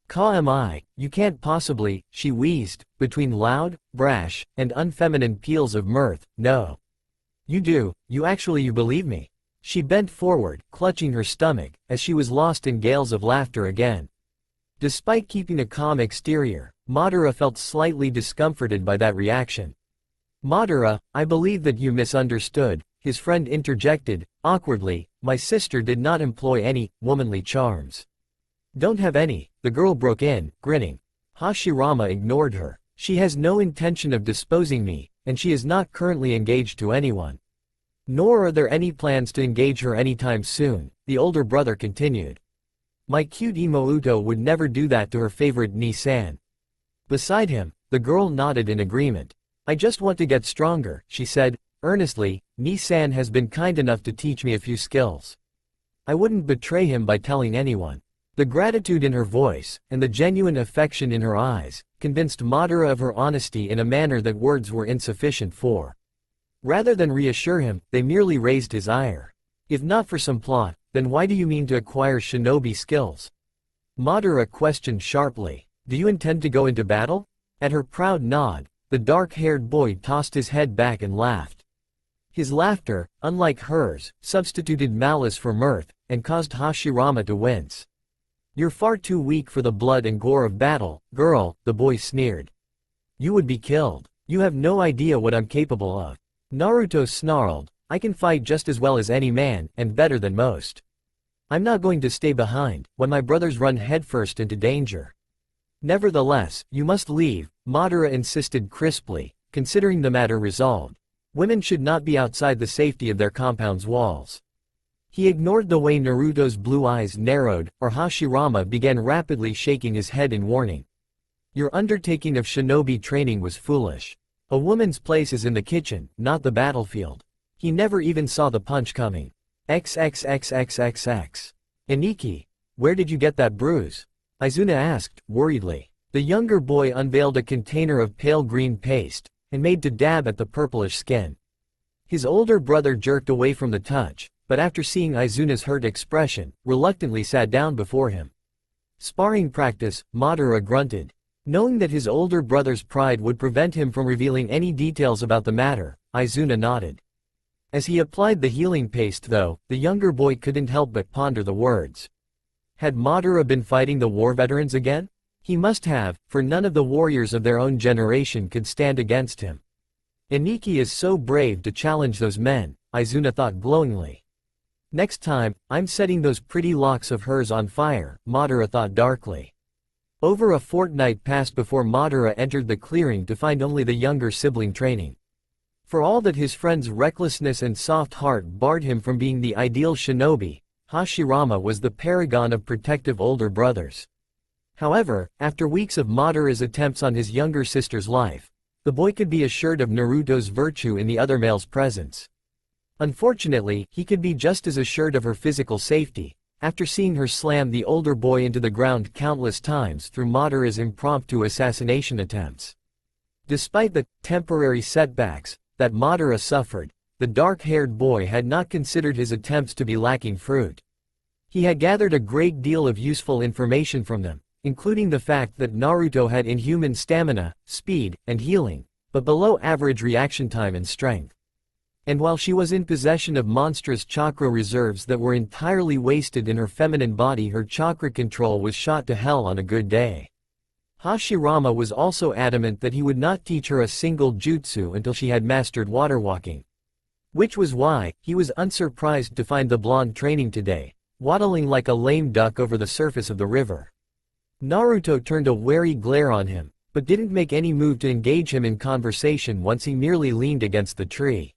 A: Ka-am-I, you can't possibly, she wheezed, between loud, brash, and unfeminine peals of mirth, no. You do, you believe me. She bent forward, clutching her stomach, as she was lost in gales of laughter again. Despite keeping a calm exterior, Madara felt slightly discomforted by that reaction. Madara, I believe that you misunderstood, his friend interjected, awkwardly, my sister did not employ any womanly charms. Don't have any, the girl broke in, grinning. Hashirama ignored her. She has no intention of disposing me, and she is not currently engaged to anyone. Nor are there any plans to engage her anytime soon, the older brother continued. My cute Imouto would never do that to her favorite Ni-san. Beside him, the girl nodded in agreement. I just want to get stronger, she said, earnestly. Ni-san has been kind enough to teach me a few skills. I wouldn't betray him by telling anyone. The gratitude in her voice, and the genuine affection in her eyes, convinced Madara of her honesty in a manner that words were insufficient for. Rather than reassure him, they merely raised his ire. If not for some plot, then why do you mean to acquire shinobi skills? Madara questioned sharply. Do you intend to go into battle? At her proud nod, the dark-haired boy tossed his head back and laughed. His laughter, unlike hers, substituted malice for mirth, and caused Hashirama to wince. You're far too weak for the blood and gore of battle, girl, the boy sneered. You would be killed. You have no idea what I'm capable of. Naruto snarled, I can fight just as well as any man, and better than most. I'm not going to stay behind, when my brothers run headfirst into danger. Nevertheless, you must leave, Madara insisted crisply, considering the matter resolved. Women should not be outside the safety of their compound's walls. He ignored the way Naruto's blue eyes narrowed, or Hashirama began rapidly shaking his head in warning. Your undertaking of shinobi training was foolish. A woman's place is in the kitchen, not the battlefield. He never even saw the punch coming. XXXXXX. Iniki, where did you get that bruise? Izuna asked, worriedly. The younger boy unveiled a container of pale green paste, and made to dab at the purplish skin. His older brother jerked away from the touch, but after seeing Izuna's hurt expression, reluctantly sat down before him. Sparring practice, Madara grunted. Knowing that his older brother's pride would prevent him from revealing any details about the matter, Izuna nodded. As he applied the healing paste though, the younger boy couldn't help but ponder the words. Had Madara been fighting the war veterans again? He must have, for none of the warriors of their own generation could stand against him. Iniki is so brave to challenge those men, Izuna thought glowingly. Next time, I'm setting those pretty locks of hers on fire, Madara thought darkly. Over a fortnight passed before Madara entered the clearing to find only the younger sibling training. For all that his friend's recklessness and soft heart barred him from being the ideal shinobi, Hashirama was the paragon of protective older brothers. However, after weeks of Madara's attempts on his younger sister's life, the boy could be assured of Naruto's virtue in the other male's presence. Unfortunately, he could be just as assured of her physical safety, after seeing her slam the older boy into the ground countless times through Madara's impromptu assassination attempts. Despite the temporary setbacks that Madara suffered, the dark-haired boy had not considered his attempts to be lacking fruit. He had gathered a great deal of useful information from them, including the fact that Naruto had inhuman stamina, speed, and healing, but below average reaction time and strength. And while she was in possession of monstrous chakra reserves that were entirely wasted in her feminine body, her chakra control was shot to hell on a good day. Hashirama was also adamant that he would not teach her a single jutsu until she had mastered water walking. Which was why, he was unsurprised to find the blonde training today, waddling like a lame duck over the surface of the river. Naruto turned a wary glare on him, but didn't make any move to engage him in conversation once he merely leaned against the tree.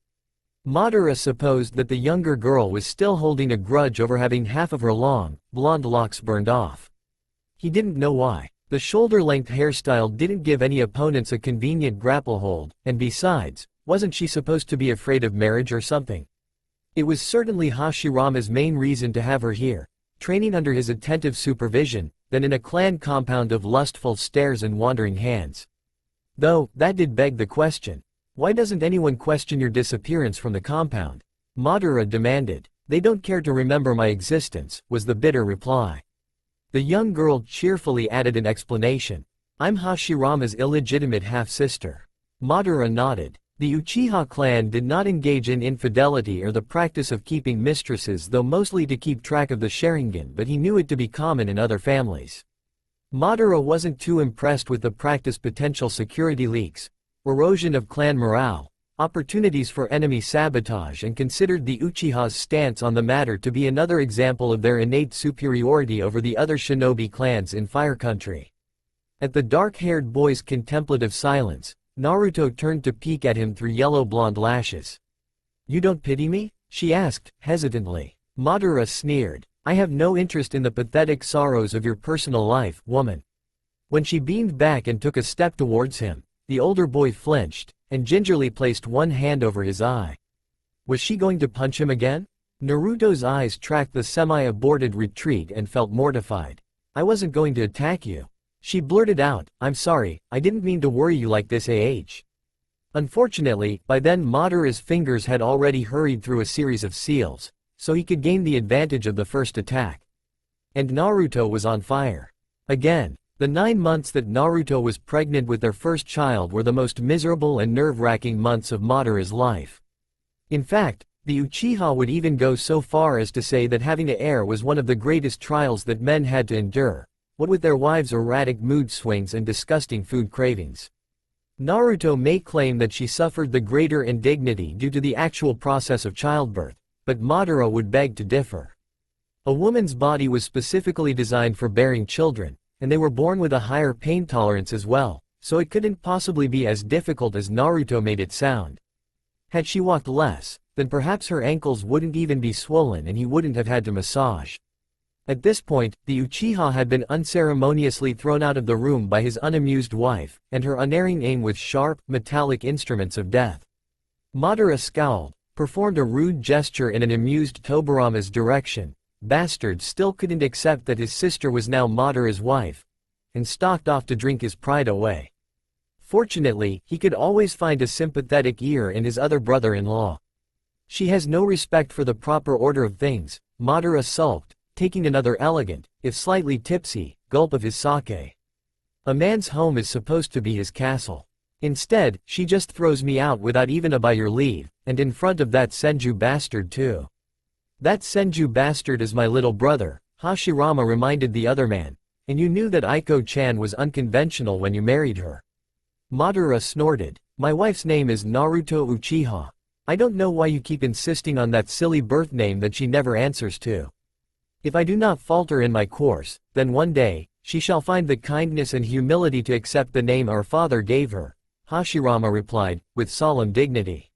A: Madara supposed that the younger girl was still holding a grudge over having half of her long, blonde locks burned off. He didn't know why. The shoulder-length hairstyle didn't give any opponents a convenient grapple hold, and besides, wasn't she supposed to be afraid of marriage or something? It was certainly Hashirama's main reason to have her here, training under his attentive supervision, than in a clan compound of lustful stares and wandering hands. Though, that did beg the question. Why doesn't anyone question your disappearance from the compound? Madara demanded. They don't care to remember my existence, was the bitter reply. The young girl cheerfully added an explanation. I'm Hashirama's illegitimate half-sister. Madara nodded. The Uchiha clan did not engage in infidelity or the practice of keeping mistresses, though mostly to keep track of the Sharingan, but he knew it to be common in other families. Madara wasn't too impressed with the practice. Potential security leaks, erosion of clan morale, opportunities for enemy sabotage, and considered the Uchiha's stance on the matter to be another example of their innate superiority over the other shinobi clans in Fire Country. At the dark-haired boy's contemplative silence, Naruto turned to peek at him through yellow-blonde lashes. You don't pity me? She asked, hesitantly. Madara sneered. I have no interest in the pathetic sorrows of your personal life, woman. When she beamed back and took a step towards him, the older boy flinched, and gingerly placed one hand over his eye. Was she going to punch him again? Naruto's eyes tracked the semi-aborted retreat and felt mortified. I wasn't going to attack you. She blurted out, I'm sorry, I didn't mean to worry you like this. Unfortunately, by then Madara's fingers had already hurried through a series of seals, so he could gain the advantage of the first attack. And Naruto was on fire. Again. The 9 months that Naruto was pregnant with their first child were the most miserable and nerve-wracking months of Madara's life. In fact, the Uchiha would even go so far as to say that having an heir was one of the greatest trials that men had to endure, what with their wives' erratic mood swings and disgusting food cravings. Naruto may claim that she suffered the greater indignity due to the actual process of childbirth, but Madara would beg to differ. A woman's body was specifically designed for bearing children, and they were born with a higher pain tolerance as well, so it couldn't possibly be as difficult as Naruto made it sound. Had she walked less, then perhaps her ankles wouldn't even be swollen and he wouldn't have had to massage. At this point, the Uchiha had been unceremoniously thrown out of the room by his unamused wife, and her unerring aim with sharp, metallic instruments of death. Madara scowled, performed a rude gesture in an amused Tobirama's direction. Bastard still couldn't accept that his sister was now Madara's wife, and stalked off to drink his pride away. Fortunately, he could always find a sympathetic ear in his other brother-in-law. She has no respect for the proper order of things, Madara sulked, taking another elegant, if slightly tipsy, gulp of his sake. A man's home is supposed to be his castle. Instead, she just throws me out without even a by your leave, and in front of that Senju bastard too. That Senju bastard is my little brother, Hashirama reminded the other man, and you knew that Aiko-chan was unconventional when you married her. Madara snorted. My wife's name is Naruto Uchiha. I don't know why you keep insisting on that silly birth name that she never answers to. If I do not falter in my course, then one day, she shall find the kindness and humility to accept the name our father gave her, Hashirama replied, with solemn dignity.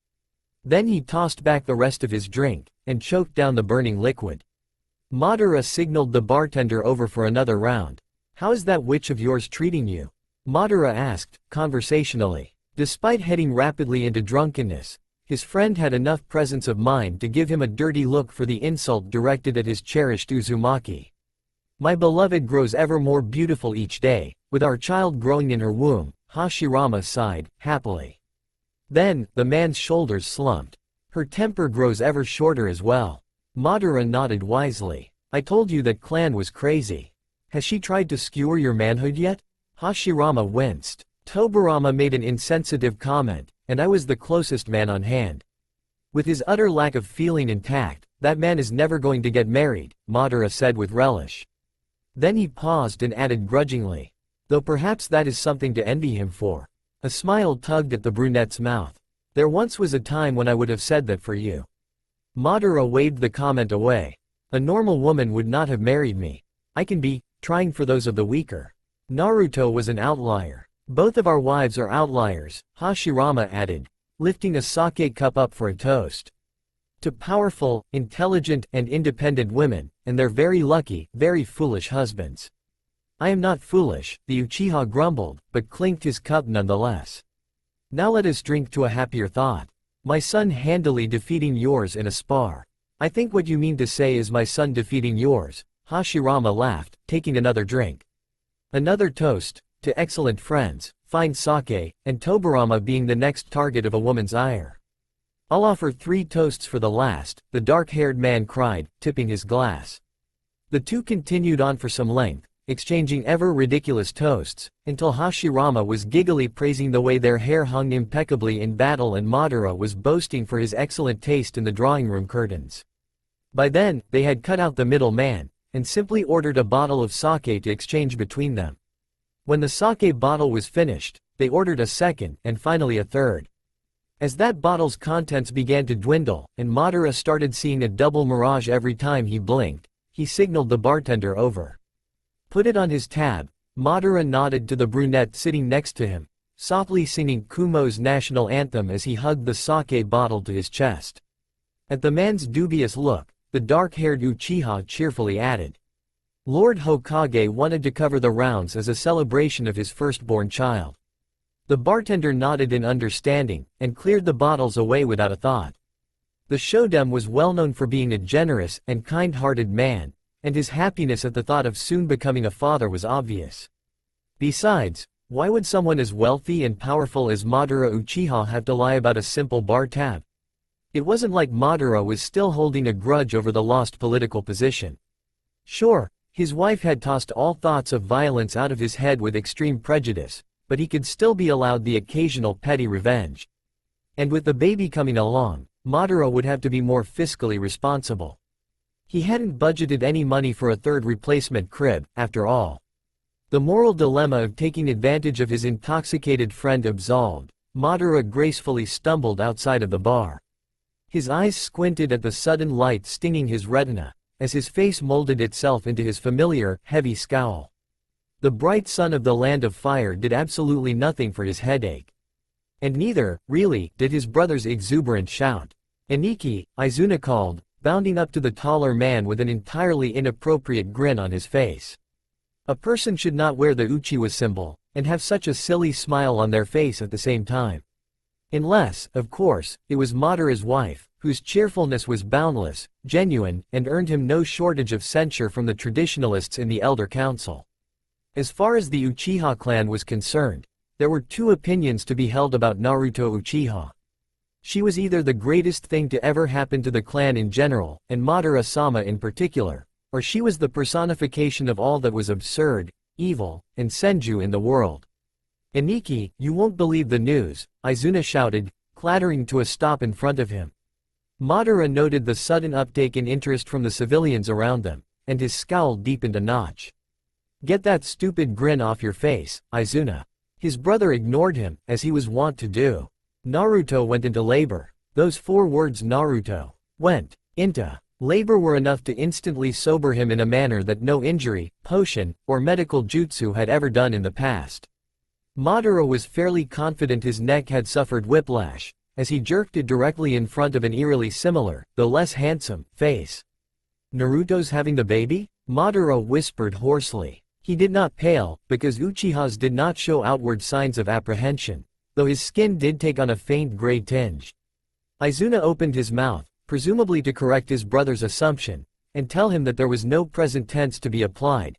A: Then he tossed back the rest of his drink, and choked down the burning liquid. Madara signaled the bartender over for another round. How is that witch of yours treating you? Madara asked, conversationally. Despite heading rapidly into drunkenness, his friend had enough presence of mind to give him a dirty look for the insult directed at his cherished Uzumaki. My beloved grows ever more beautiful each day, with our child growing in her womb, Hashirama sighed, happily. Then, the man's shoulders slumped. Her temper grows ever shorter as well. Madara nodded wisely. I told you that clan was crazy. Has she tried to skewer your manhood yet? Hashirama winced. Tobirama made an insensitive comment, and I was the closest man on hand. With his utter lack of feeling and tact, that man is never going to get married, Madara said with relish. Then he paused and added grudgingly. Though perhaps that is something to envy him for. A smile tugged at the brunette's mouth. There once was a time when I would have said that for you. Madara waved the comment away. A normal woman would not have married me. I can be trying for those of the weaker. Naruto was an outlier. Both of our wives are outliers, Hashirama added, lifting a sake cup up for a toast. To powerful, intelligent, and independent women, and their very lucky, very foolish husbands. I am not foolish, the Uchiha grumbled, but clinked his cup nonetheless. Now let us drink to a happier thought. My son handily defeating yours in a spar. I think what you mean to say is my son defeating yours, Hashirama laughed, taking another drink. Another toast, to excellent friends, fine sake, and Tobarama being the next target of a woman's ire. I'll offer 3 toasts for the last, the dark-haired man cried, tipping his glass. The two continued on for some length, exchanging ever-ridiculous toasts, until Hashirama was giggily praising the way their hair hung impeccably in battle and Madara was boasting for his excellent taste in the drawing-room curtains. By then, they had cut out the middle man, and simply ordered a bottle of sake to exchange between them. When the sake bottle was finished, they ordered a second, and finally a third. As that bottle's contents began to dwindle, and Madara started seeing a double mirage every time he blinked, he signaled the bartender over. Put it on his tab. Madara nodded to the brunette sitting next to him, softly singing Kumo's national anthem as he hugged the sake bottle to his chest. At the man's dubious look, the dark-haired Uchiha cheerfully added. Lord Hokage wanted to cover the rounds as a celebration of his firstborn child. The bartender nodded in understanding, and cleared the bottles away without a thought. The Shodan was well known for being a generous and kind-hearted man, and his happiness at the thought of soon becoming a father was obvious. Besides, why would someone as wealthy and powerful as Madara Uchiha have to lie about a simple bar tab? It wasn't like Madara was still holding a grudge over the lost political position. Sure, his wife had tossed all thoughts of violence out of his head with extreme prejudice, but he could still be allowed the occasional petty revenge. And with the baby coming along, Madara would have to be more fiscally responsible. He hadn't budgeted any money for a third replacement crib, after all. The moral dilemma of taking advantage of his intoxicated friend absolved, Madara gracefully stumbled outside of the bar. His eyes squinted at the sudden light stinging his retina, as his face molded itself into his familiar, heavy scowl. The bright sun of the land of fire did absolutely nothing for his headache. And neither, really, did his brother's exuberant shout. "Aniki," Izuna called, bounding up to the taller man with an entirely inappropriate grin on his face. A person should not wear the Uchiwa symbol, and have such a silly smile on their face at the same time. Unless, of course, it was Madara's wife, whose cheerfulness was boundless, genuine, and earned him no shortage of censure from the traditionalists in the Elder Council. As far as the Uchiha clan was concerned, there were 2 opinions to be held about Naruto Uchiha. She was either the greatest thing to ever happen to the clan in general, and Madara-sama in particular, or she was the personification of all that was absurd, evil, and senju in the world. "Aniki, you won't believe the news," Izuna shouted, clattering to a stop in front of him. Madara noted the sudden uptake in interest from the civilians around them, and his scowl deepened a notch. "Get that stupid grin off your face, Izuna." His brother ignored him, as he was wont to do. Naruto went into labor. Those 4 words Naruto went into labor were enough to instantly sober him in a manner that no injury, potion, or medical jutsu had ever done in the past. Madara was fairly confident his neck had suffered whiplash, as he jerked it directly in front of an eerily similar, though less handsome, face. "Naruto's having the baby?" Madara whispered hoarsely. He did not pale, because Uchihas did not show outward signs of apprehension, though his skin did take on a faint gray tinge. Izuna opened his mouth, presumably to correct his brother's assumption, and tell him that there was no present tense to be applied,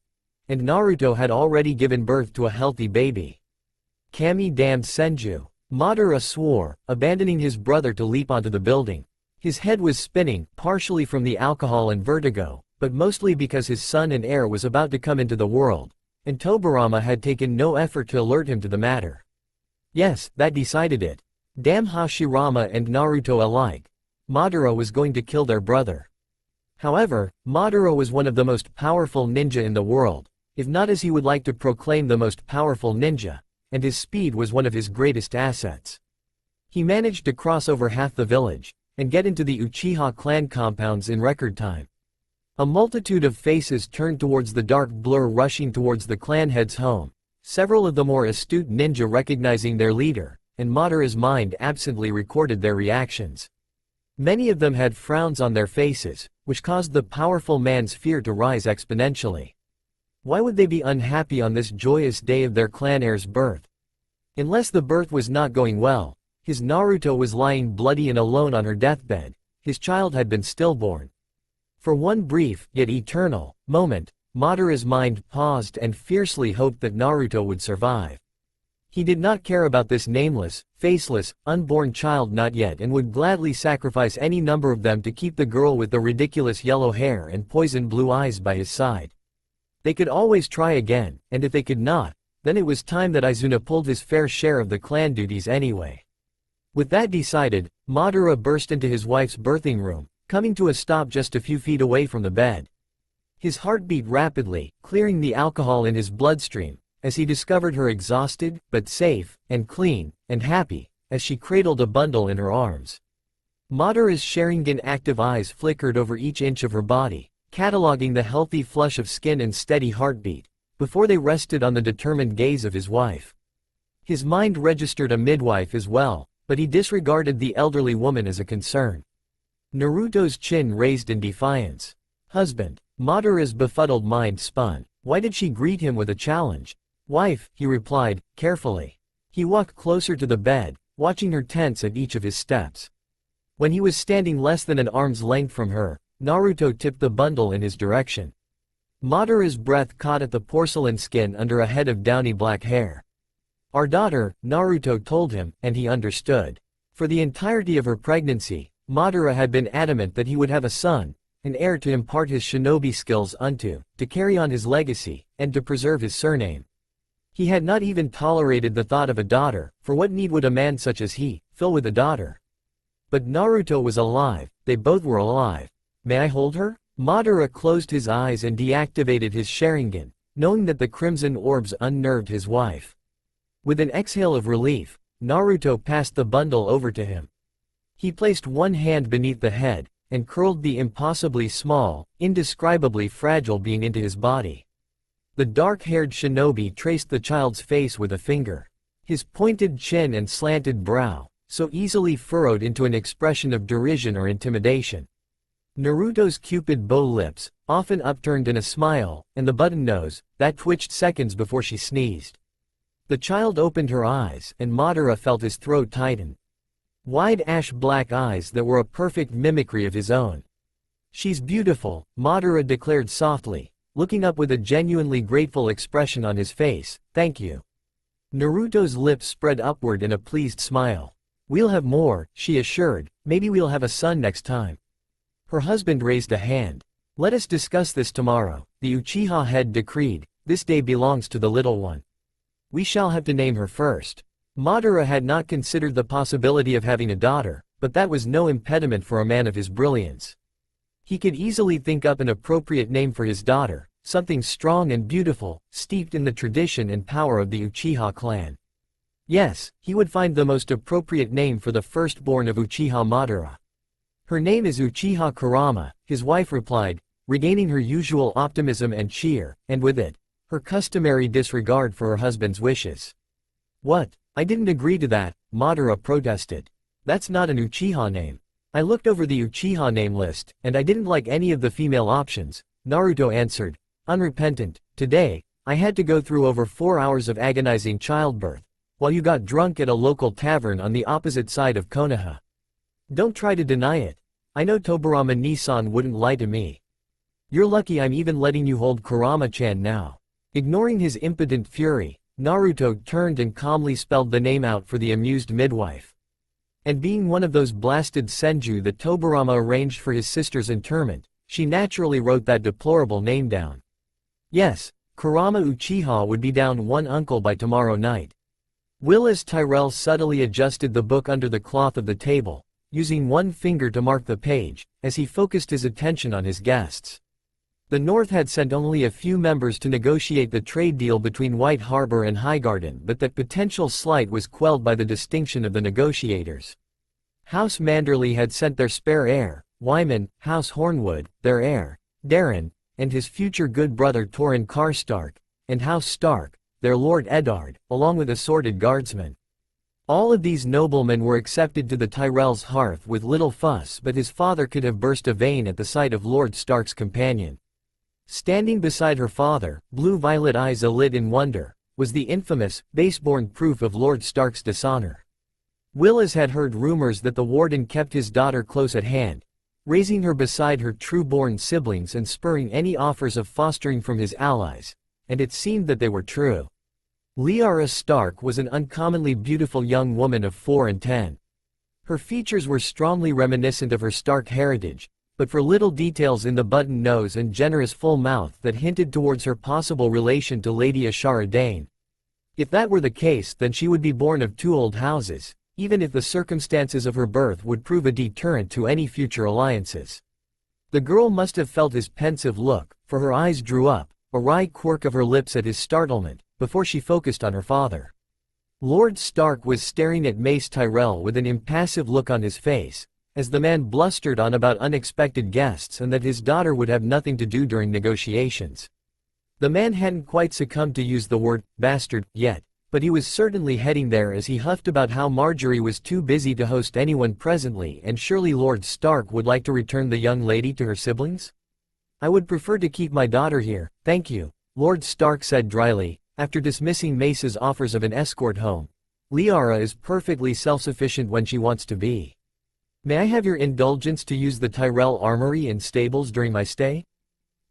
A: and Naruto had already given birth to a healthy baby. Kami damned Senju. Madara swore, abandoning his brother to leap onto the building. His head was spinning, partially from the alcohol and vertigo, but mostly because his son and heir was about to come into the world, and Tobarama had taken no effort to alert him to the matter. Yes, that decided it. Damn Hashirama and Naruto alike. Madara was going to kill their brother. However, Madara was one of the most powerful ninja in the world, if not as he would like to proclaim the most powerful ninja, and his speed was one of his greatest assets. He managed to cross over half the village, and get into the Uchiha clan compounds in record time. A multitude of faces turned towards the dark blur rushing towards the clan head's home, several of the more astute ninja recognizing their leader, and Madara's mind absently recorded their reactions. Many of them had frowns on their faces, which caused the powerful man's fear to rise exponentially. Why would they be unhappy on this joyous day of their clan heir's birth? Unless the birth was not going well, his Naruto was lying bloody and alone on her deathbed, his child had been stillborn. For one brief, yet eternal, moment, Madara's mind paused and fiercely hoped that Naruto would survive. He did not care about this nameless, faceless, unborn child not yet and would gladly sacrifice any number of them to keep the girl with the ridiculous yellow hair and poison blue eyes by his side. They could always try again, and if they could not, then it was time that Izuna pulled his fair share of the clan duties anyway. With that decided, Madara burst into his wife's birthing room, coming to a stop just a few feet away from the bed. His heart beat rapidly, clearing the alcohol in his bloodstream, as he discovered her exhausted, but safe, and clean, and happy, as she cradled a bundle in her arms. Madara's Sharingan active eyes flickered over each inch of her body, cataloging the healthy flush of skin and steady heartbeat, before they rested on the determined gaze of his wife. His mind registered a midwife as well, but he disregarded the elderly woman as a concern. Naruto's chin raised in defiance. Husband. Madara's befuddled mind spun. Why did she greet him with a challenge? Wife, he replied, carefully. He walked closer to the bed, watching her tense at each of his steps. When he was standing less than an arm's length from her, Naruto tipped the bundle in his direction. Madara's breath caught at the porcelain skin under a head of downy black hair. Our daughter, Naruto told him, and he understood. For the entirety of her pregnancy, Madara had been adamant that he would have a son, an heir to impart his shinobi skills unto, to carry on his legacy, and to preserve his surname. He had not even tolerated the thought of a daughter, for what need would a man such as he fill with a daughter? But Naruto was alive, they both were alive. May I hold her? Madara closed his eyes and deactivated his Sharingan, knowing that the crimson orbs unnerved his wife. With an exhale of relief, Naruto passed the bundle over to him. He placed one hand beneath the head, and curled the impossibly small, indescribably fragile being into his body. The dark-haired shinobi traced the child's face with a finger. His pointed chin and slanted brow, so easily furrowed into an expression of derision or intimidation. Naruto's cupid bow lips, often upturned in a smile, and the button nose, that twitched seconds before she sneezed. The child opened her eyes, and Madara felt his throat tighten. Wide ash-black eyes that were a perfect mimicry of his own. She's beautiful, Madara declared softly, looking up with a genuinely grateful expression on his face. Thank you. Naruto's lips spread upward in a pleased smile. We'll have more, she assured, maybe we'll have a son next time. Her husband raised a hand. Let us discuss this tomorrow, the Uchiha head decreed, this day belongs to the little one. We shall have to name her first. Madara had not considered the possibility of having a daughter, but that was no impediment for a man of his brilliance. He could easily think up an appropriate name for his daughter, something strong and beautiful, steeped in the tradition and power of the Uchiha clan. Yes, he would find the most appropriate name for the firstborn of Uchiha Madara. Her name is Uchiha Kurama, his wife replied, regaining her usual optimism and cheer, and with it, her customary disregard for her husband's wishes. What? I didn't agree to that, Madara protested. That's not an Uchiha name. I looked over the Uchiha name list, and I didn't like any of the female options, Naruto answered, unrepentant. Today, I had to go through over 4 hours of agonizing childbirth, while you got drunk at a local tavern on the opposite side of Konoha. Don't try to deny it. I know Tobirama-Nisan wouldn't lie to me. You're lucky I'm even letting you hold Kurama-chan now. Ignoring his impotent fury, Naruto turned and calmly spelled the name out for the amused midwife. And being one of those blasted senju that Tobirama arranged for his sister's interment, she naturally wrote that deplorable name down. Yes, Kurama Uchiha would be down one uncle by tomorrow night. Willis Tyrell subtly adjusted the book under the cloth of the table, using one finger to mark the page, as he focused his attention on his guests. The North had sent only a few members to negotiate the trade deal between White Harbor and Highgarden, but that potential slight was quelled by the distinction of the negotiators. House Manderley had sent their spare heir, Wyman, House Hornwood, their heir, Doran, and his future good brother Torin Karstark, and House Stark, their Lord Eddard, along with assorted guardsmen. All of these noblemen were accepted to the Tyrell's hearth with little fuss, but his father could have burst a vein at the sight of Lord Stark's companion. Standing beside her father, blue-violet eyes alit in wonder, was the infamous, base-born proof of Lord Stark's dishonor. Willis had heard rumors that the warden kept his daughter close at hand, raising her beside her true-born siblings and spurring any offers of fostering from his allies, and it seemed that they were true. Liara Stark was an uncommonly beautiful young woman of 4 and 10. Her features were strongly reminiscent of her Stark heritage, but for little details in the button nose and generous full mouth that hinted towards her possible relation to Lady Ashara Dane. If that were the case, then she would be born of 2 old houses, even if the circumstances of her birth would prove a deterrent to any future alliances. The girl must have felt his pensive look, for her eyes drew up, a wry quirk of her lips at his startlement, before she focused on her father. Lord Stark was staring at Mace Tyrell with an impassive look on his face, as the man blustered on about unexpected guests and that his daughter would have nothing to do during negotiations. The man hadn't quite succumbed to use the word bastard yet, but he was certainly heading there as he huffed about how Marjorie was too busy to host anyone presently and surely Lord Stark would like to return the young lady to her siblings? I would prefer to keep my daughter here, thank you, Lord Stark said dryly, after dismissing Mace's offers of an escort home. Liara is perfectly self-sufficient when she wants to be. May I have your indulgence to use the Tyrell Armory and stables during my stay?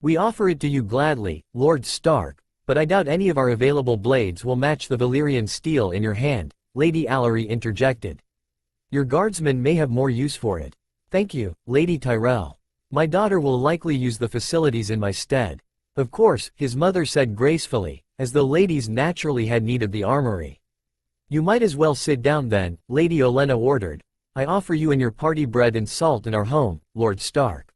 A: We offer it to you gladly, Lord Stark, but I doubt any of our available blades will match the Valyrian steel in your hand, Lady Allery interjected. Your guardsmen may have more use for it. Thank you, Lady Tyrell. My daughter will likely use the facilities in my stead. Of course, his mother said gracefully, as though ladies naturally had need of the armory. You might as well sit down then, Lady Olenna ordered. I offer you and your party bread and salt in our home, Lord Stark.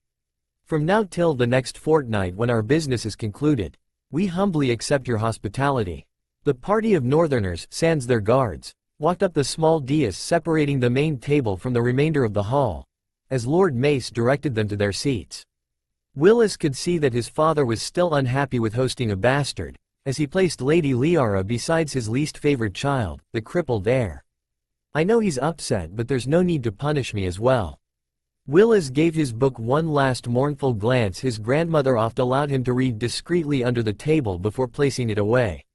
A: From now till the next fortnight when our business is concluded, we humbly accept your hospitality. The party of northerners, sans their guards, walked up the small dais separating the main table from the remainder of the hall, as Lord Mace directed them to their seats. Willis could see that his father was still unhappy with hosting a bastard, as he placed Lady Liara beside his least favored child, the crippled heir. I know he's upset, but there's no need to punish me as well. Willis gave his book one last mournful glance his grandmother oft allowed him to read discreetly under the table before placing it away.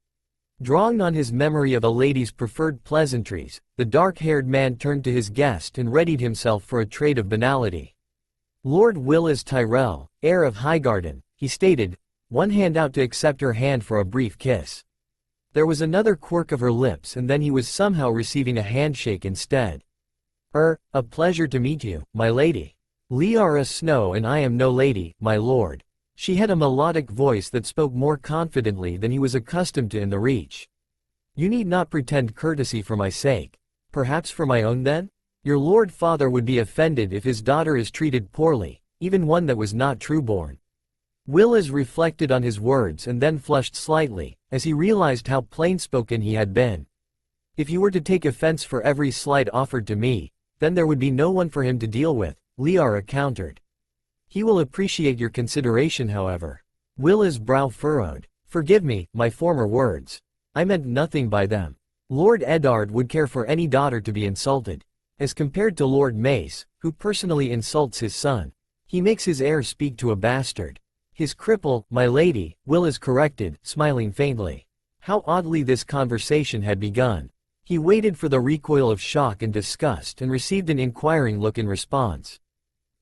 A: Drawing on his memory of a lady's preferred pleasantries, the dark-haired man turned to his guest and readied himself for a trade of banality. Lord Willis Tyrell, heir of Highgarden, he stated, one hand out to accept her hand for a brief kiss. There was another quirk of her lips and then he was somehow receiving a handshake instead. A pleasure to meet you, my lady. Liara Snow and I am no lady, my lord. She had a melodic voice that spoke more confidently than he was accustomed to in the Reach. You need not pretend courtesy for my sake. Perhaps for my own then? Your lord father would be offended if his daughter is treated poorly, even one that was not trueborn. Willis reflected on his words and then flushed slightly, as he realized how plain-spoken he had been. If you were to take offense for every slight offered to me, then there would be no one for him to deal with, Liara countered. He will appreciate your consideration however. Willis' brow furrowed. Forgive me, my former words. I meant nothing by them. Lord Eddard would care for any daughter to be insulted. As compared to Lord Mace, who personally insults his son. He makes his heir speak to a bastard. His cripple, my lady, Willis corrected, smiling faintly. How oddly this conversation had begun. He waited for the recoil of shock and disgust and received an inquiring look in response.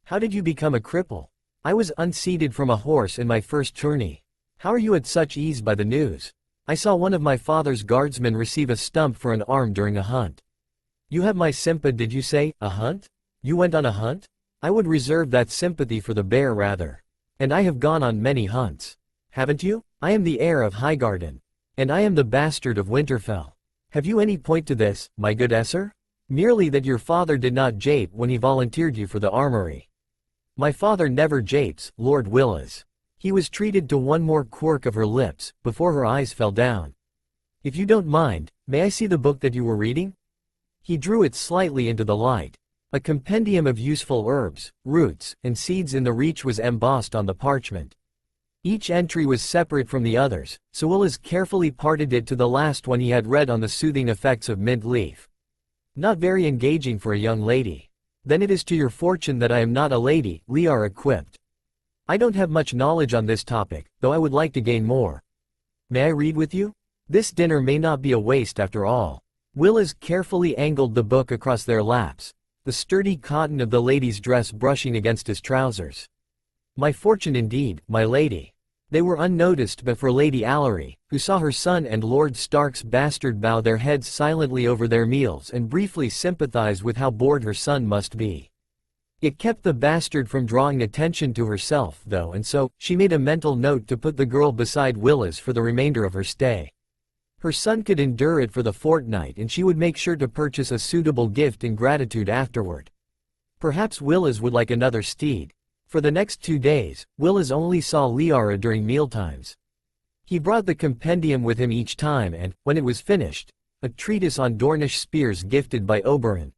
A: How did you become a cripple? I was unseated from a horse in my first tourney. How are you at such ease by the news? I saw one of my father's guardsmen receive a stump for an arm during a hunt. You have my sympathy, did you say, a hunt? You went on a hunt? I would reserve that sympathy for the bear rather. And I have gone on many hunts. Haven't you? I am the heir of Highgarden. And I am the bastard of Winterfell. Have you any point to this, my good Esser? Merely that your father did not jape when he volunteered you for the armory. My father never japes, Lord Willis. He was treated to one more quirk of her lips, before her eyes fell down. If you don't mind, may I see the book that you were reading? He drew it slightly into the light. A compendium of useful herbs, roots, and seeds in the Reach was embossed on the parchment. Each entry was separate from the others, so Willis carefully parted it to the last one he had read on the soothing effects of mint leaf. Not very engaging for a young lady. Then it is to your fortune that I am not a lady, Liara quipped. I don't have much knowledge on this topic, though I would like to gain more. May I read with you? This dinner may not be a waste after all. Willis carefully angled the book across their laps, the sturdy cotton of the lady's dress brushing against his trousers. My fortune indeed, my lady. They were unnoticed but for Lady Allery, who saw her son and Lord Stark's bastard bow their heads silently over their meals and briefly sympathized with how bored her son must be. It kept the bastard from drawing attention to herself though, and so, she made a mental note to put the girl beside Willis for the remainder of her stay. Her son could endure it for the fortnight and she would make sure to purchase a suitable gift in gratitude afterward. Perhaps Willis would like another steed. For the next 2 days, Willis only saw Liara during mealtimes. He brought the compendium with him each time and, when it was finished, a treatise on Dornish spears gifted by Oberin.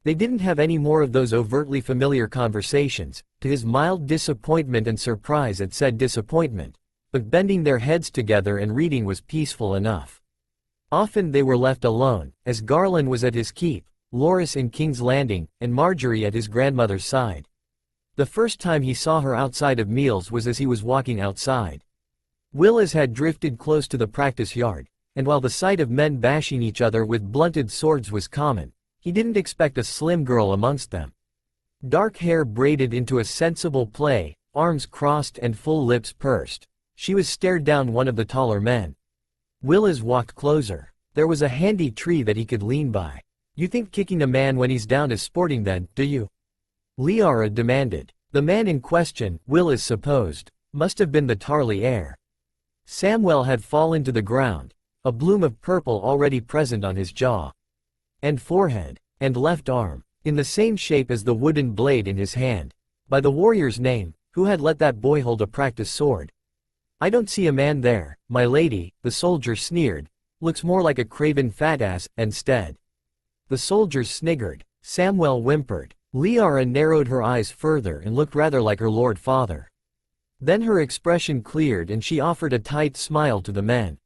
A: They didn't have any more of those overtly familiar conversations, to his mild disappointment and surprise at said disappointment, but bending their heads together and reading was peaceful enough. Often they were left alone, as Garland was at his keep, Loras in King's Landing, and Marjorie at his grandmother's side. The first time he saw her outside of meals was as he was walking outside. Willis had drifted close to the practice yard, and while the sight of men bashing each other with blunted swords was common, he didn't expect a slim girl amongst them. Dark hair braided into a sensible play, arms crossed and full lips pursed. She was stared down one of the taller men. Willis walked closer. There was a handy tree that he could lean by. You think kicking a man when he's down is sporting then, do you? Liara demanded. The man in question, Willis supposed, must have been the Tarly heir. Samwell had fallen to the ground, a bloom of purple already present on his jaw and forehead, and left arm, in the same shape as the wooden blade in his hand. By the warrior's name, who had let that boy hold a practice sword? I don't see a man there, my lady, the soldier sneered. Looks more like a craven fat ass, instead. The soldiers sniggered. Samwell whimpered. Liara narrowed her eyes further and looked rather like her lord father. Then her expression cleared and she offered a tight smile to the men.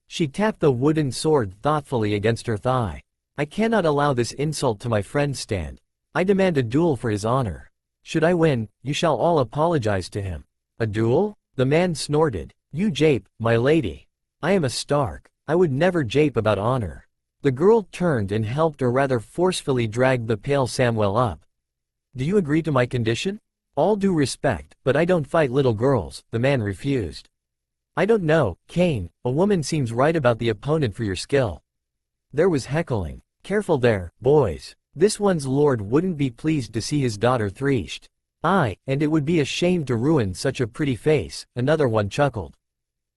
A: She tapped the wooden sword thoughtfully against her thigh. I cannot allow this insult to my friend Stand. I demand a duel for his honor. Should I win, you shall all apologize to him. A duel? The man snorted. You jape, my lady. I am a Stark. I would never jape about honor. The girl turned and helped or rather forcefully dragged the pale Samwell up. Do you agree to my condition? All due respect, but I don't fight little girls, the man refused. I don't know, Kane, a woman seems right about the opponent for your skill. There was heckling. Careful there, boys. This one's lord wouldn't be pleased to see his daughter threshed. Aye, and it would be a shame to ruin such a pretty face, another one chuckled.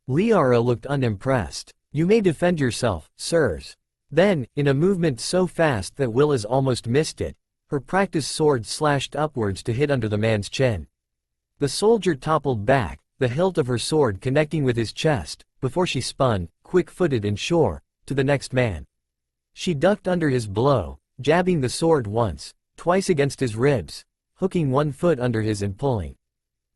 A: Liara looked unimpressed. You may defend yourself, sirs. Then, in a movement so fast that Willis almost missed it, her practice sword slashed upwards to hit under the man's chin. The soldier toppled back, the hilt of her sword connecting with his chest, before she spun, quick-footed and sure, to the next man. She ducked under his blow, jabbing the sword once, twice against his ribs, hooking one foot under his and pulling.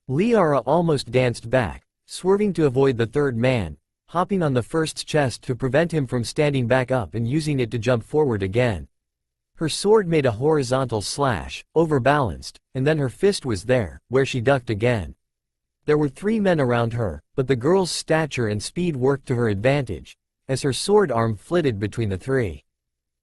A: Liara almost danced back, swerving to avoid the third man, hopping on the first's chest to prevent him from standing back up and using it to jump forward again. Her sword made a horizontal slash, overbalanced, and then her fist was there, where she ducked again. There were 3 men around her, but the girl's stature and speed worked to her advantage, as her sword arm flitted between the 3.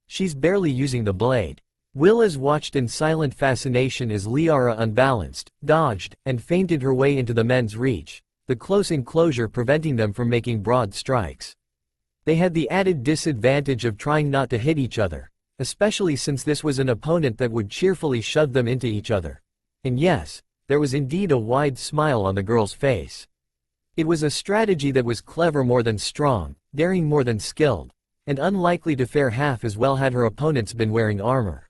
A: She's barely using the blade. Willis watched in silent fascination as Liara unbalanced, dodged, and feinted her way into the men's reach, the close enclosure preventing them from making broad strikes. They had the added disadvantage of trying not to hit each other, especially since this was an opponent that would cheerfully shove them into each other. And yes, there was indeed a wide smile on the girl's face. It was a strategy that was clever more than strong, daring more than skilled, and unlikely to fare half as well had her opponents been wearing armor.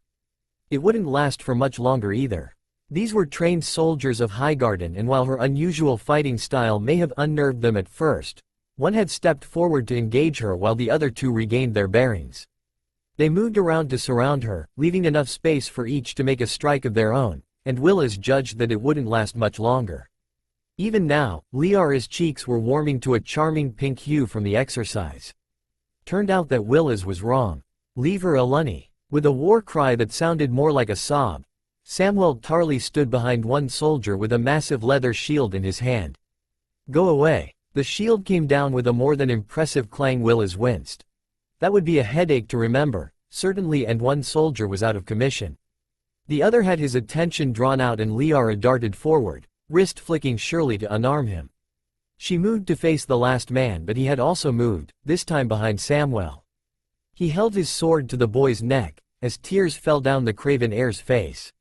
A: It wouldn't last for much longer either. These were trained soldiers of Highgarden, and while her unusual fighting style may have unnerved them at first, one had stepped forward to engage her while the other 2 regained their bearings. They moved around to surround her, leaving enough space for each to make a strike of their own, and Willis judged that it wouldn't last much longer. Even now, Liara's cheeks were warming to a charming pink hue from the exercise. Turned out that Willis was wrong. Leave her alone. With a war cry that sounded more like a sob, Samuel Tarly stood behind one soldier with a massive leather shield in his hand. Go away. The shield came down with a more than impressive clang. Willis winced. That would be a headache to remember, certainly, and one soldier was out of commission. The other had his attention drawn out and Liara darted forward, wrist flicking Shirley to unarm him. She moved to face the last man, but he had also moved, this time behind Samuel. He held his sword to the boy's neck, as tears fell down the craven heir's face.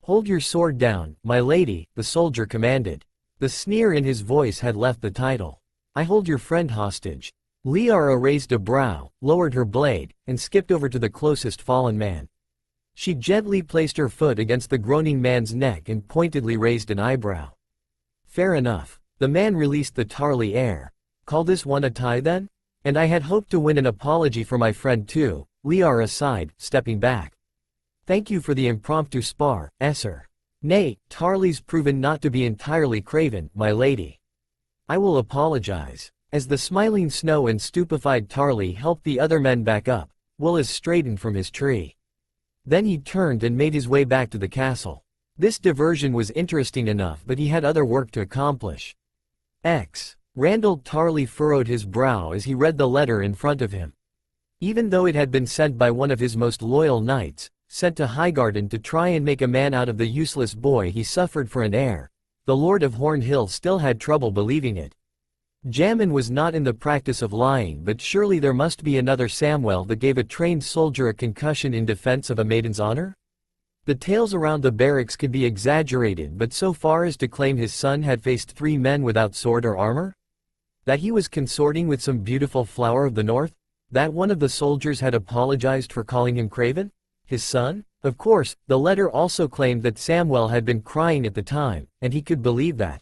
A: Hold your sword down, my lady, the soldier commanded. The sneer in his voice had left the title. I hold your friend hostage. Liara raised a brow, lowered her blade, and skipped over to the closest fallen man. She gently placed her foot against the groaning man's neck and pointedly raised an eyebrow. Fair enough. The man released the Tarly heir. Call this one a tie then? And I had hoped to win an apology for my friend too, Liara sighed, stepping back. Thank you for the impromptu spar, sir. Nay, Tarly's proven not to be entirely craven, my lady. I will apologize. As the smiling Snow and stupefied Tarly helped the other men back up, Willis straightened from his tree. Then he turned and made his way back to the castle. This diversion was interesting enough, but he had other work to accomplish. Randall Tarly furrowed his brow as he read the letter in front of him. Even though it had been sent by one of his most loyal knights, sent to Highgarden to try and make a man out of the useless boy he suffered for an heir, the Lord of Hornhill still had trouble believing it. Jammin was not in the practice of lying, but surely there must be another Samuel that gave a trained soldier a concussion in defense of a maiden's honor? The tales around the barracks could be exaggerated, but so far as to claim his son had faced 3 men without sword or armor? That he was consorting with some beautiful flower of the north? That one of the soldiers had apologized for calling him craven? His son? Of course, the letter also claimed that Samuel had been crying at the time, and he could believe that.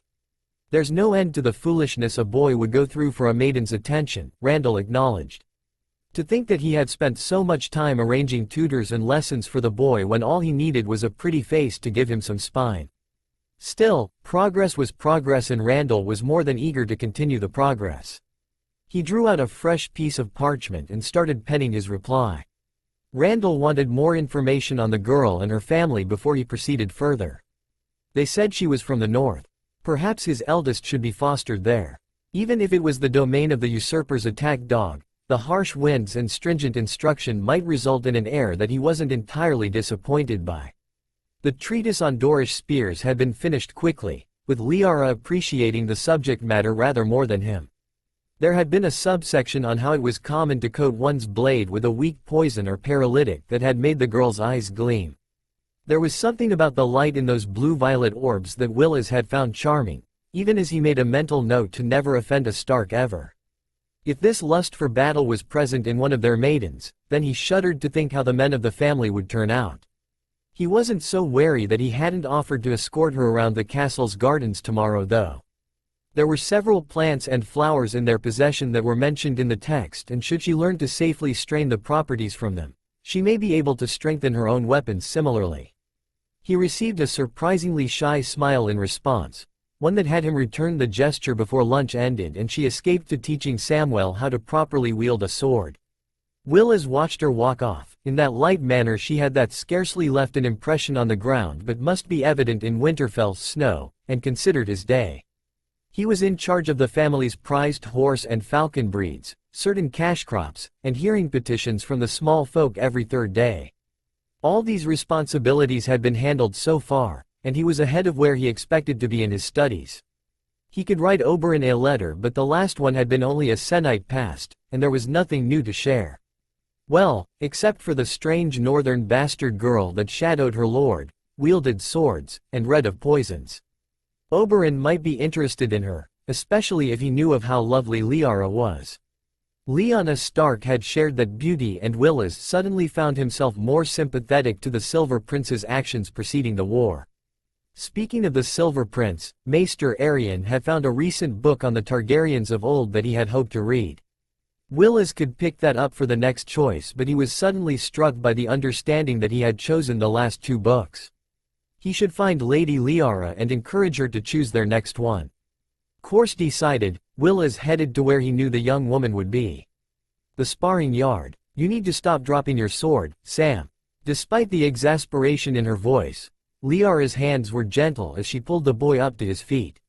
A: There's no end to the foolishness a boy would go through for a maiden's attention, Randall acknowledged. To think that he had spent so much time arranging tutors and lessons for the boy when all he needed was a pretty face to give him some spine. Still, progress was progress, and Randall was more than eager to continue the progress. He drew out a fresh piece of parchment and started penning his reply. Randall wanted more information on the girl and her family before he proceeded further. They said she was from the north. Perhaps his eldest should be fostered there. Even if it was the domain of the usurper's attack dog, the harsh winds and stringent instruction might result in an heir that he wasn't entirely disappointed by. The treatise on Dorish spears had been finished quickly, with Liara appreciating the subject matter rather more than him. There had been a subsection on how it was common to coat one's blade with a weak poison or paralytic that had made the girl's eyes gleam. There was something about the light in those blue-violet orbs that Willis had found charming, even as he made a mental note to never offend a Stark ever. If this lust for battle was present in one of their maidens, then he shuddered to think how the men of the family would turn out. He wasn't so wary that he hadn't offered to escort her around the castle's gardens tomorrow though. There were several plants and flowers in their possession that were mentioned in the text, and should she learn to safely strain the properties from them, she may be able to strengthen her own weapons similarly. He received a surprisingly shy smile in response, one that had him return the gesture before lunch ended and she escaped to teaching Samuel how to properly wield a sword. Willis watched her walk off. In that light manner she had that scarcely left an impression on the ground but must be evident in Winterfell's snow, and considered his day. He was in charge of the family's prized horse and falcon breeds, certain cash crops, and hearing petitions from the small folk every 3rd day. All these responsibilities had been handled so far, and he was ahead of where he expected to be in his studies. He could write Oberin a letter, but the last one had been only a sennight past, and there was nothing new to share. Well, except for the strange northern bastard girl that shadowed her lord, wielded swords, and read of poisons. Oberin might be interested in her, especially if he knew of how lovely Liara was. Lyanna Stark had shared that beauty, and Willis suddenly found himself more sympathetic to the Silver Prince's actions preceding the war. Speaking of the Silver Prince, Maester Arion had found a recent book on the Targaryens of old that he had hoped to read. Willis could pick that up for the next choice, but he was suddenly struck by the understanding that he had chosen the last 2 books. He should find Lady Liara and encourage her to choose their next one. Course decided, Will is headed to where he knew the young woman would be. The sparring yard. You need to stop dropping your sword, Sam. Despite the exasperation in her voice, Liara's hands were gentle as she pulled the boy up to his feet.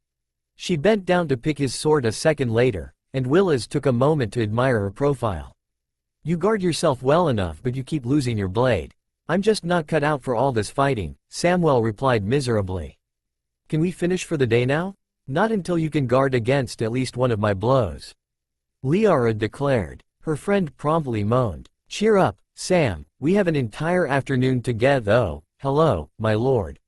A: She bent down to pick his sword a second later, and Willis took a moment to admire her profile. You guard yourself well enough, but you keep losing your blade. I'm just not cut out for all this fighting, Samuel replied miserably. Can we finish for the day now? Not until you can guard against at least one of my blows. Liara declared. Her friend promptly moaned. Cheer up, Sam, we have an entire afternoon together. Oh, hello, my lord.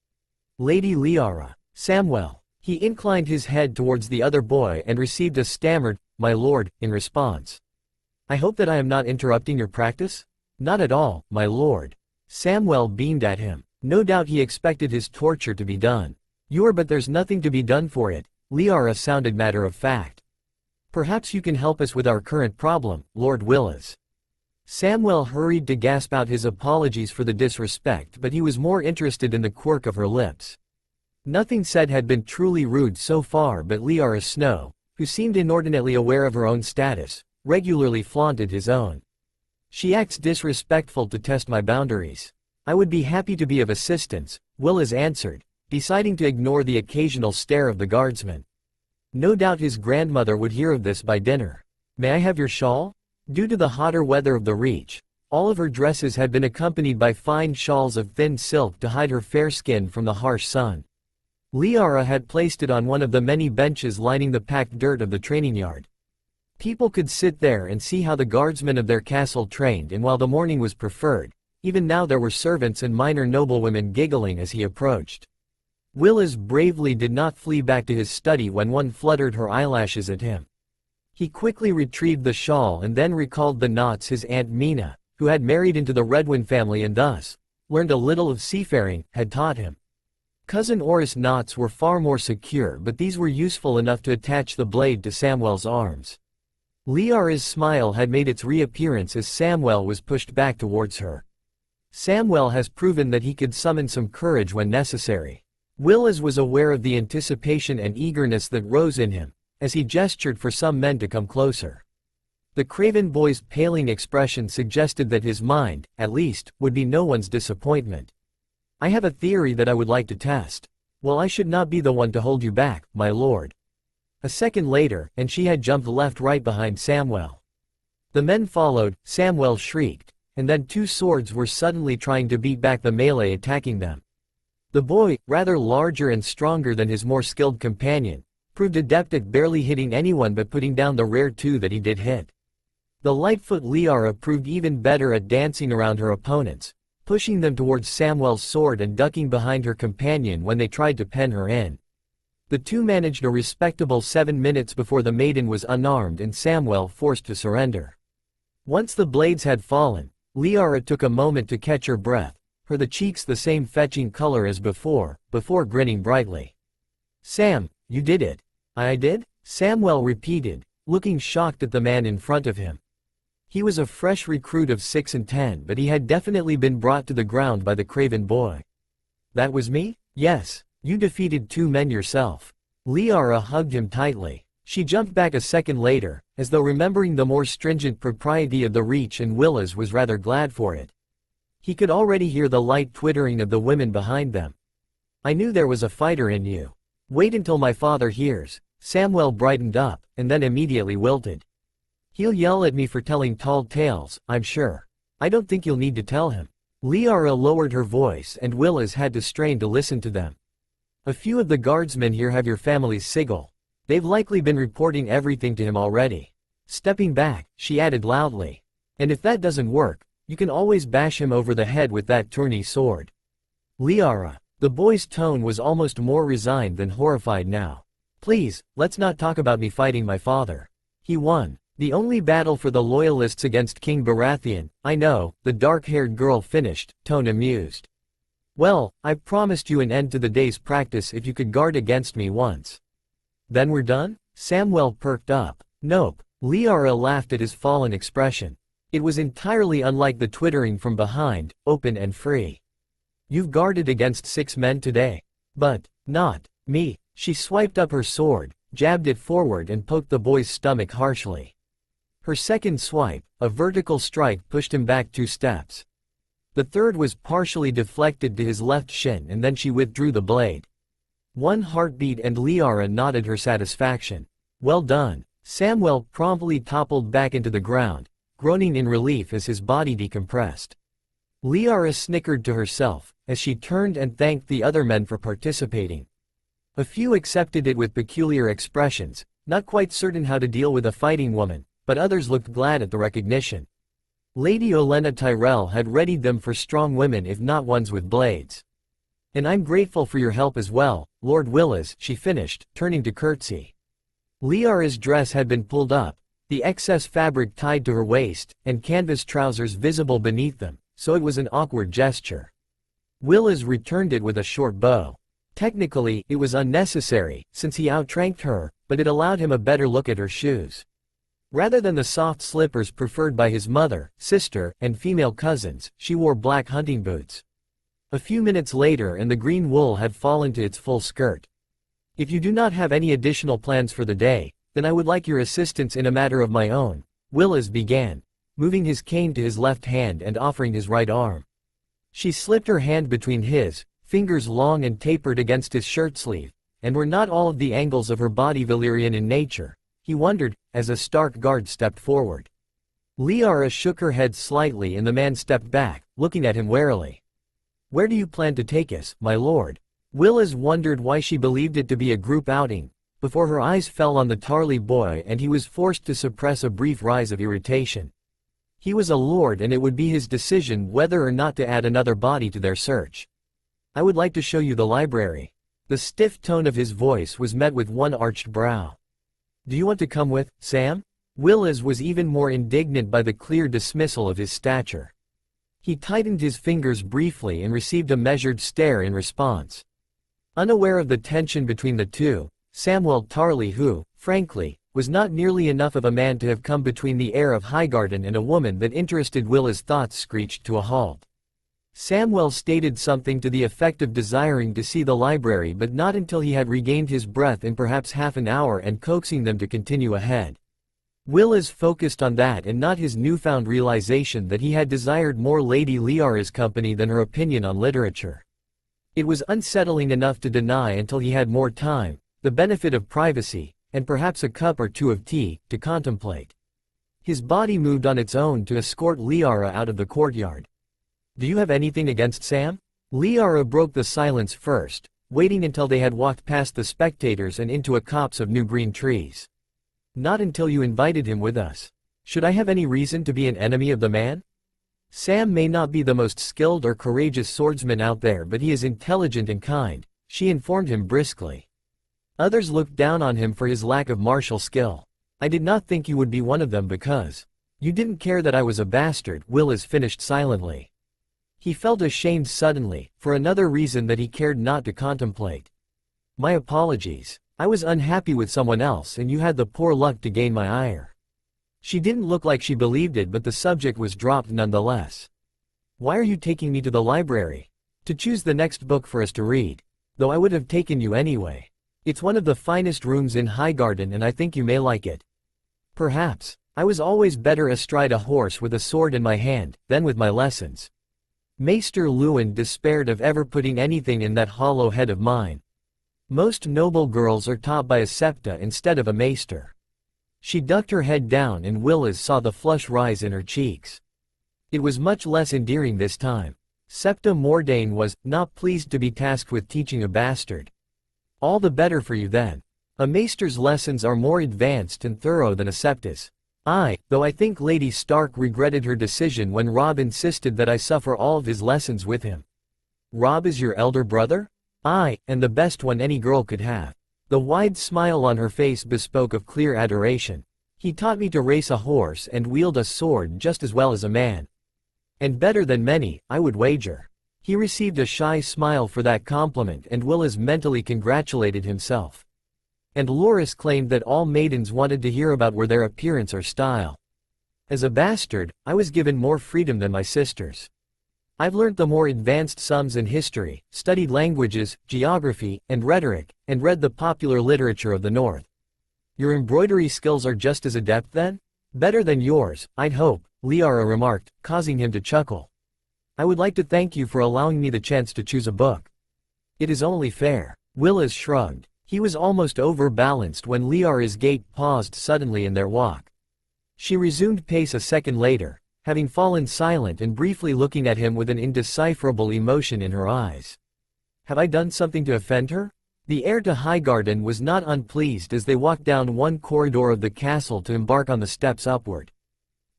A: Lady Liara. Samuel. He inclined his head towards the other boy and received a stammered, my lord, in response. I hope that I am not interrupting your practice? Not at all, my lord. Samuel beamed at him. No doubt he expected his torture to be done. But there's nothing to be done for it, Liara sounded matter of fact. Perhaps you can help us with our current problem, Lord Willis. Samuel hurried to gasp out his apologies for the disrespect, but he was more interested in the quirk of her lips. Nothing said had been truly rude so far, but Liara Snow, who seemed inordinately aware of her own status, regularly flaunted his own. She acts disrespectful to test my boundaries. I would be happy to be of assistance, Willis answered, deciding to ignore the occasional stare of the guardsman. No doubt his grandmother would hear of this by dinner. May I have your shawl? Due to the hotter weather of the reach, all of her dresses had been accompanied by fine shawls of thin silk to hide her fair skin from the harsh sun. Liara had placed it on one of the many benches lining the packed dirt of the training yard. People could sit there and see how the guardsmen of their castle trained, and while the morning was preferred, even now there were servants and minor noblewomen giggling as he approached. Willis bravely did not flee back to his study when one fluttered her eyelashes at him. He quickly retrieved the shawl and then recalled the knots his Aunt Mina, who had married into the Redwin family and thus learned a little of seafaring, had taught him. Cousin Oris knots were far more secure, but these were useful enough to attach the blade to Samuel's arms. Liara's smile had made its reappearance as Samuel was pushed back towards her. Samuel has proven that he could summon some courage when necessary. Willis was aware of the anticipation and eagerness that rose in him, as he gestured for some men to come closer. The craven boy's paling expression suggested that his mind, at least, would be no one's disappointment. I have a theory that I would like to test. Well, I should not be the one to hold you back, my lord. A second later, and she had jumped left right behind Samuel. The men followed, Samuel shrieked, and then two swords were suddenly trying to beat back the melee attacking them. The boy, rather larger and stronger than his more skilled companion, proved adept at barely hitting anyone but putting down the rare two that he did hit. The lightfoot Liara proved even better at dancing around her opponents, pushing them towards Samuel's sword and ducking behind her companion when they tried to pen her in. The two managed a respectable 7 minutes before the maiden was unarmed and Samuel forced to surrender. Once the blades had fallen, Liara took a moment to catch her breath, the cheeks the same fetching color as before grinning brightly. Sam, you did it. I did? Samuel repeated, looking shocked at the man in front of him. He was a fresh recruit of 6 and 10, but he had definitely been brought to the ground by the craven boy. That was me? Yes, you defeated 2 men yourself. Liara hugged him tightly. She jumped back a second later, as though remembering the more stringent propriety of the reach, and Willis was rather glad for it. He could already hear the light twittering of the women behind them. I knew there was a fighter in you. Wait until my father hears. Samuel brightened up, and then immediately wilted. He'll yell at me for telling tall tales, I'm sure. I don't think you'll need to tell him. Liara lowered her voice and Willis had to strain to listen to them. A few of the guardsmen here have your family's sigil. They've likely been reporting everything to him already. Stepping back, she added loudly. And if that doesn't work, you can always bash him over the head with that tourney sword. Liara. The boy's tone was almost more resigned than horrified now. Please, let's not talk about me fighting my father. He won. The only battle for the loyalists against King Baratheon, I know, the dark-haired girl finished, tone amused. Well, I've promised you an end to the day's practice if you could guard against me once. Then we're done? Samuel perked up. Nope. Liara laughed at his fallen expression. It was entirely unlike the twittering from behind, open and free. You've guarded against 6 men today. But, not me. She swiped up her sword, jabbed it forward and poked the boy's stomach harshly. Her second swipe, a vertical strike, pushed him back 2 steps. The third was partially deflected to his left shin, and then she withdrew the blade. 1 heartbeat and Liara nodded her satisfaction. Well done. Samuel promptly toppled back into the ground, groaning in relief as his body decompressed. Liara snickered to herself, as she turned and thanked the other men for participating. A few accepted it with peculiar expressions, not quite certain how to deal with a fighting woman, but others looked glad at the recognition. Lady Olenna Tyrell had readied them for strong women, if not ones with blades. "And I'm grateful for your help as well, Lord Willis," she finished, turning to curtsy. Liara's dress had been pulled up, the excess fabric tied to her waist, and canvas trousers visible beneath them, so it was an awkward gesture. Willis returned it with a short bow. Technically, it was unnecessary, since he outranked her, but it allowed him a better look at her shoes. Rather than the soft slippers preferred by his mother, sister, and female cousins, she wore black hunting boots. A few minutes later and the green wool had fallen to its full skirt. "If you do not have any additional plans for the day, then I would like your assistance in a matter of my own," Willis began, moving his cane to his left hand and offering his right arm. She slipped her hand between his, fingers long and tapered against his shirt sleeve, and were not all of the angles of her body Valyrian in nature, he wondered, as a stark guard stepped forward. Liara shook her head slightly and the man stepped back, looking at him warily. "Where do you plan to take us, my lord?" Willis wondered why she believed it to be a group outing, before her eyes fell on the Tarly boy and he was forced to suppress a brief rise of irritation. He was a lord and it would be his decision whether or not to add another body to their search. "I would like to show you the library." The stiff tone of his voice was met with one arched brow. "Do you want to come with, Sam?" Willis was even more indignant by the clear dismissal of his stature. He tightened his fingers briefly and received a measured stare in response. Unaware of the tension between the two, Samuel Tarly, who, frankly, was not nearly enough of a man to have come between the heir of Highgarden and a woman that interested Willis' thoughts, screeched to a halt. Samuel stated something to the effect of desiring to see the library, but not until he had regained his breath in perhaps half an hour and coaxing them to continue ahead. Willis focused on that and not his newfound realization that he had desired more Lady Liara's company than her opinion on literature. It was unsettling enough to deny until he had more time, the benefit of privacy, and perhaps a cup or two of tea, to contemplate. His body moved on its own to escort Liara out of the courtyard. "Do you have anything against Sam?" Liara broke the silence first, waiting until they had walked past the spectators and into a copse of new green trees. "Not until you invited him with us. Should I have any reason to be an enemy of the man? Sam may not be the most skilled or courageous swordsman out there, but he is intelligent and kind," she informed him briskly. "Others looked down on him for his lack of martial skill. I did not think you would be one of them because you didn't care that I was a bastard," Willis finished silently. He felt ashamed suddenly, for another reason that he cared not to contemplate. "My apologies. I was unhappy with someone else and you had the poor luck to gain my ire." She didn't look like she believed it, but the subject was dropped nonetheless. "Why are you taking me to the library?" "To choose the next book for us to read. Though I would have taken you anyway. It's one of the finest rooms in Highgarden and I think you may like it." "Perhaps. I was always better astride a horse with a sword in my hand, than with my lessons." Maester Lewin despaired of ever putting anything in that hollow head of mine. "Most noble girls are taught by a septa instead of a maester." She ducked her head down and Willis saw the flush rise in her cheeks. It was much less endearing this time. Septa Mordain was not pleased to be tasked with teaching a bastard. "All the better for you then. A maester's lessons are more advanced and thorough than a septa's. Though I think Lady Stark regretted her decision when Robb insisted that I suffer all of his lessons with him." "Robb is your elder brother?" "Aye, and the best one any girl could have." The wide smile on her face bespoke of clear adoration. "He taught me to race a horse and wield a sword just as well as a man. And better than many, I would wager." He received a shy smile for that compliment and Willis mentally congratulated himself. And Loris claimed that all maidens wanted to hear about were their appearance or style. "As a bastard, I was given more freedom than my sisters. I've learnt the more advanced sums and history, studied languages, geography, and rhetoric, and read the popular literature of the North. Your embroidery skills are just as adept then? Better than yours, I'd hope, Liara remarked, causing him to chuckle. I would like to thank you for allowing me the chance to choose a book. It is only fair. Willis shrugged. He was almost overbalanced when Liara's gait paused suddenly in their walk. She resumed pace a second later, having fallen silent and briefly looking at him with an indecipherable emotion in her eyes. Have I done something to offend her? The heir to Highgarden was not unpleased as they walked down one corridor of the castle to embark on the steps upward.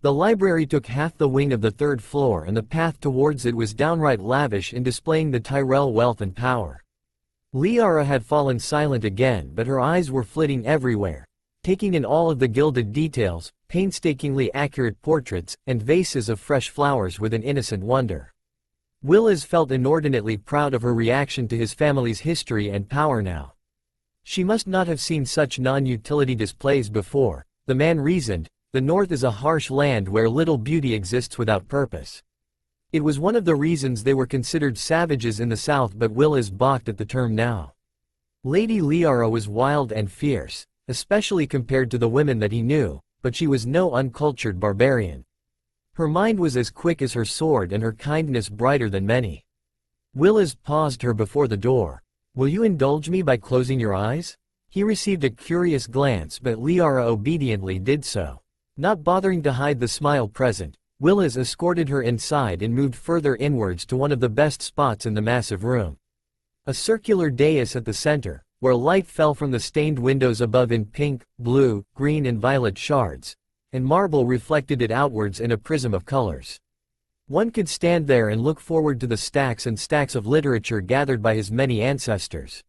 A: The library took half the wing of the third floor and the path towards it was downright lavish in displaying the Tyrell wealth and power. Liara had fallen silent again, but her eyes were flitting everywhere, taking in all of the gilded details, painstakingly accurate portraits, and vases of fresh flowers with an innocent wonder. Willis felt inordinately proud of her reaction to his family's history and power now. She must not have seen such non-utility displays before, the man reasoned. The North is a harsh land where little beauty exists without purpose. It was one of the reasons they were considered savages in the South, but Willis balked at the term now. Lady Liara was wild and fierce, especially compared to the women that he knew, but she was no uncultured barbarian. Her mind was as quick as her sword and her kindness brighter than many. Willis paused her before the door. Will you indulge me by closing your eyes? He received a curious glance, but Liara obediently did so. Not bothering to hide the smile present, Willis escorted her inside and moved further inwards to one of the best spots in the massive room. A circular dais at the center, where light fell from the stained windows above in pink, blue, green and violet shards, and marble reflected it outwards in a prism of colors. One could stand there and look forward to the stacks and stacks of literature gathered by his many ancestors.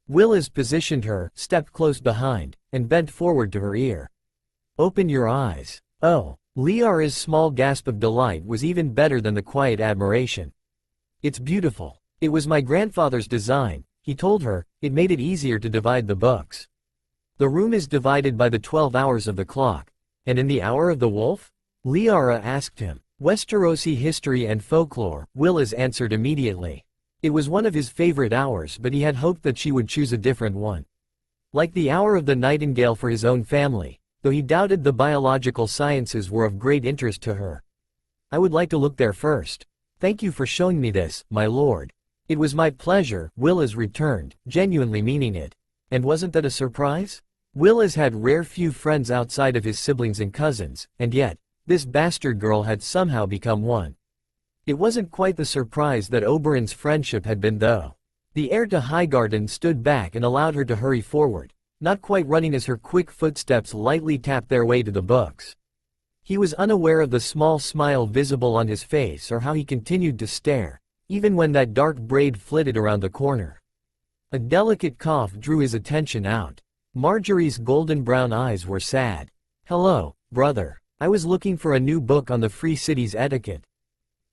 A: Willis positioned her, stepped close behind, and bent forward to her ear. Open your eyes. Oh, Liara's small gasp of delight was even better than the quiet admiration. It's beautiful. It was my grandfather's design, he told her. It made it easier to divide the books. The room is divided by the 12 hours of the clock. And in the hour of the wolf? Liara asked him. Westerosi history and folklore, Willis answered immediately. It was one of his favorite hours, but he had hoped that she would choose a different one. Like the hour of the nightingale for his own family, though he doubted the biological sciences were of great interest to her. I would like to look there first. Thank you for showing me this, my lord. It was my pleasure, Willis returned, genuinely meaning it. And wasn't that a surprise? Willis had rare few friends outside of his siblings and cousins, and yet, this bastard girl had somehow become one. It wasn't quite the surprise that Oberin's friendship had been though. The heir to Highgarden stood back and allowed her to hurry forward, not quite running as her quick footsteps lightly tapped their way to the books. He was unaware of the small smile visible on his face or how he continued to stare, even when that dark braid flitted around the corner. A delicate cough drew his attention out. Marjorie's golden brown eyes were sad. Hello, brother. I was looking for a new book on the Free City's etiquette.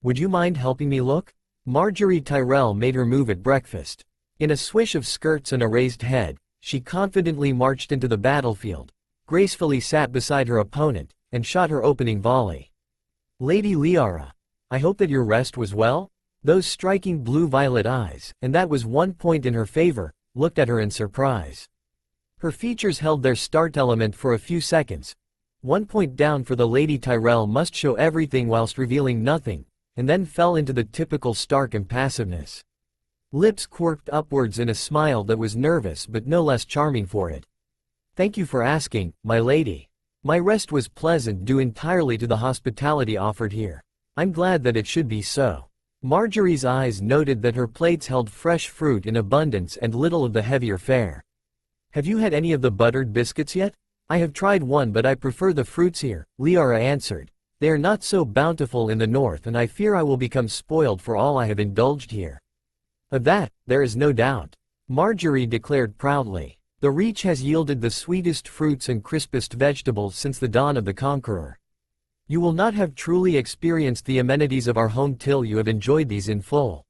A: Would you mind helping me look? Marjorie Tyrell made her move at breakfast. In a swish of skirts and a raised head, she confidently marched into the battlefield, gracefully sat beside her opponent, and shot her opening volley. Lady Liara, I hope that your rest was well? Those striking blue-violet eyes, and that was one point in her favor, looked at her in surprise. Her features held their start element for a few seconds. 1 point down for the Lady Tyrell must show everything whilst revealing nothing, and then fell into the typical stark impassiveness. Lips quirked upwards in a smile that was nervous but no less charming for it. Thank you for asking, my lady. My rest was pleasant due entirely to the hospitality offered here. I'm glad that it should be so. Marjorie's eyes noted that her plates held fresh fruit in abundance and little of the heavier fare. Have you had any of the buttered biscuits yet? I have tried one, but I prefer the fruits here, Liara answered. They are not so bountiful in the north, and I fear I will become spoiled for all I have indulged here. Of that, there is no doubt, Marjorie declared proudly. The Reach has yielded the sweetest fruits and crispest vegetables since the dawn of the Conqueror. You will not have truly experienced the amenities of our home till you have enjoyed these in full.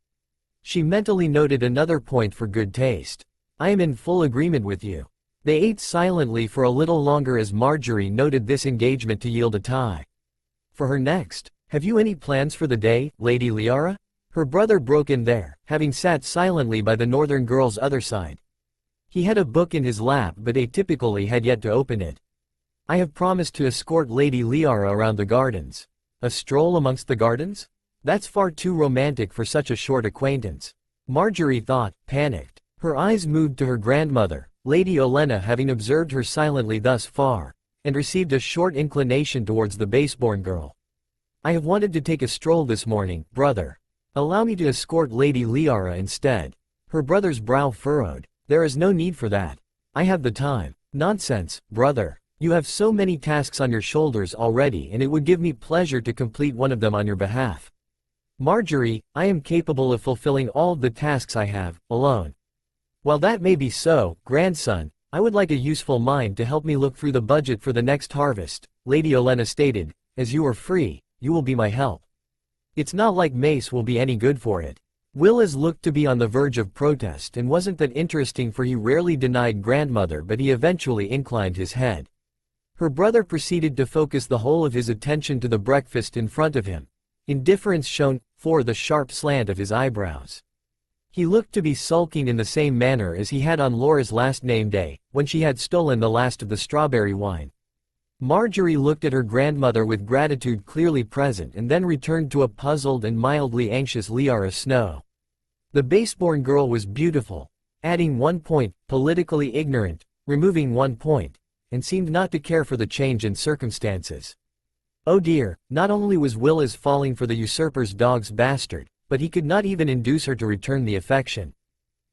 A: She mentally noted another point for good taste. I am in full agreement with you. They ate silently for a little longer as Marjorie noted this engagement to yield a tie. For her next, have you any plans for the day, Lady Liara? Her brother broke in there, having sat silently by the northern girl's other side. He had a book in his lap but atypically had yet to open it. I have promised to escort Lady Liara around the gardens. A stroll amongst the gardens? That's far too romantic for such a short acquaintance. Marjorie thought, panicked. Her eyes moved to her grandmother, Lady Olenna, having observed her silently thus far, and received a short inclination towards the baseborn girl. I have wanted to take a stroll this morning, brother. Allow me to escort Lady Liara instead. Her brother's brow furrowed. There is no need for that. I have the time. Nonsense, brother. You have so many tasks on your shoulders already, and it would give me pleasure to complete one of them on your behalf. Marjorie, I am capable of fulfilling all of the tasks I have, alone. While that may be so, grandson, I would like a useful mind to help me look through the budget for the next harvest, Lady Olenna stated. As you are free, you will be my help. It's not like Mace will be any good for it. Willis looked to be on the verge of protest and wasn't that interesting, for he rarely denied grandmother, but he eventually inclined his head. Her brother proceeded to focus the whole of his attention to the breakfast in front of him. Indifference shone for the sharp slant of his eyebrows. He looked to be sulking in the same manner as he had on Laura's last name day, when she had stolen the last of the strawberry wine. Marjorie looked at her grandmother with gratitude clearly present and then returned to a puzzled and mildly anxious Liara Snow. The baseborn girl was beautiful, adding 1 point, politically ignorant, removing 1 point, and seemed not to care for the change in circumstances. Oh dear, not only was Willis falling for the usurper's dog's bastard, but he could not even induce her to return the affection.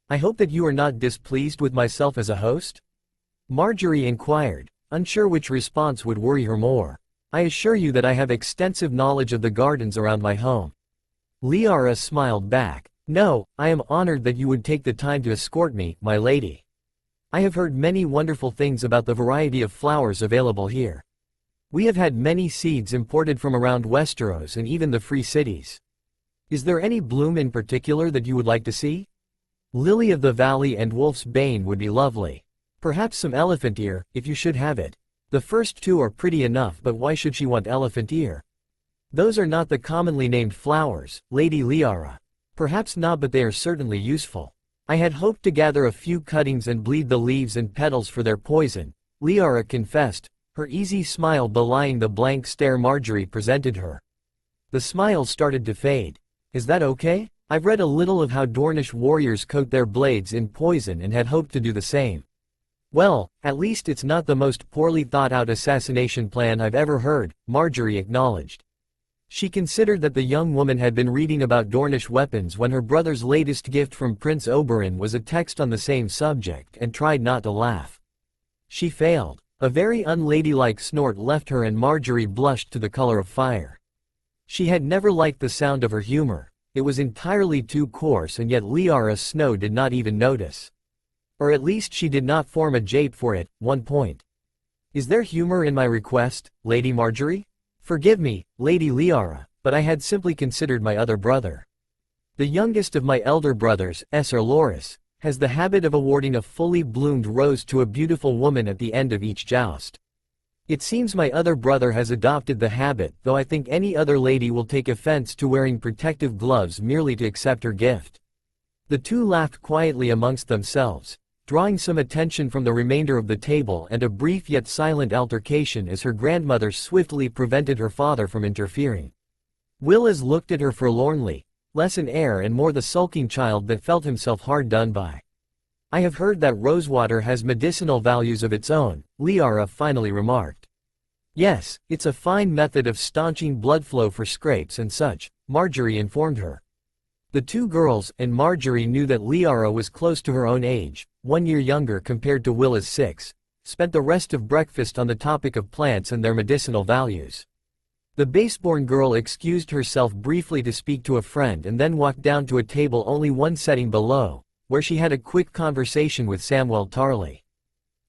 A: I hope that you are not displeased with myself as a host? Marjorie inquired, unsure which response would worry her more. I assure you that I have extensive knowledge of the gardens around my home. Liara smiled back. No, I am honored that you would take the time to escort me, my lady. I have heard many wonderful things about the variety of flowers available here. We have had many seeds imported from around Westeros and even the Free Cities. Is there any bloom in particular that you would like to see? Lily of the Valley and Wolf's Bane would be lovely. Perhaps some elephant ear, if you should have it. The first two are pretty enough, but why should she want elephant ear? Those are not the commonly named flowers, Lady Liara. Perhaps not, but they are certainly useful. I had hoped to gather a few cuttings and bleed the leaves and petals for their poison, Liara confessed, her easy smile belying the blank stare Marjorie presented her. The smile started to fade. Is that okay? I've read a little of how Dornish warriors coat their blades in poison and had hoped to do the same. Well, at least it's not the most poorly thought out assassination plan I've ever heard, Marjorie acknowledged. She considered that the young woman had been reading about Dornish weapons when her brother's latest gift from Prince Oberin was a text on the same subject, and tried not to laugh. She failed. A very unladylike snort left her and Marjorie blushed to the color of fire. She had never liked the sound of her humor. It was entirely too coarse, and yet Liara Snow did not even notice. Or at least she did not form a jape for it. 1 point. Is there humor in my request, Lady Marjorie? Forgive me, Lady Liara, but I had simply considered my other brother. The youngest of my elder brothers, Sir Loris, has the habit of awarding a fully bloomed rose to a beautiful woman at the end of each joust. It seems my other brother has adopted the habit, though I think any other lady will take offense to wearing protective gloves merely to accept her gift. The two laughed quietly amongst themselves, drawing some attention from the remainder of the table and a brief yet silent altercation as her grandmother swiftly prevented her father from interfering. Willis looked at her forlornly, less an heir and more the sulking child that felt himself hard done by. I have heard that rosewater has medicinal values of its own, Liara finally remarked. Yes, it's a fine method of staunching blood flow for scrapes and such, Marjorie informed her. The two girls, and Marjorie knew that Liara was close to her own age, 1 year younger compared to Willis' 6, spent the rest of breakfast on the topic of plants and their medicinal values. The baseborn girl excused herself briefly to speak to a friend and then walked down to a table only one setting below, where she had a quick conversation with Samwell Tarly.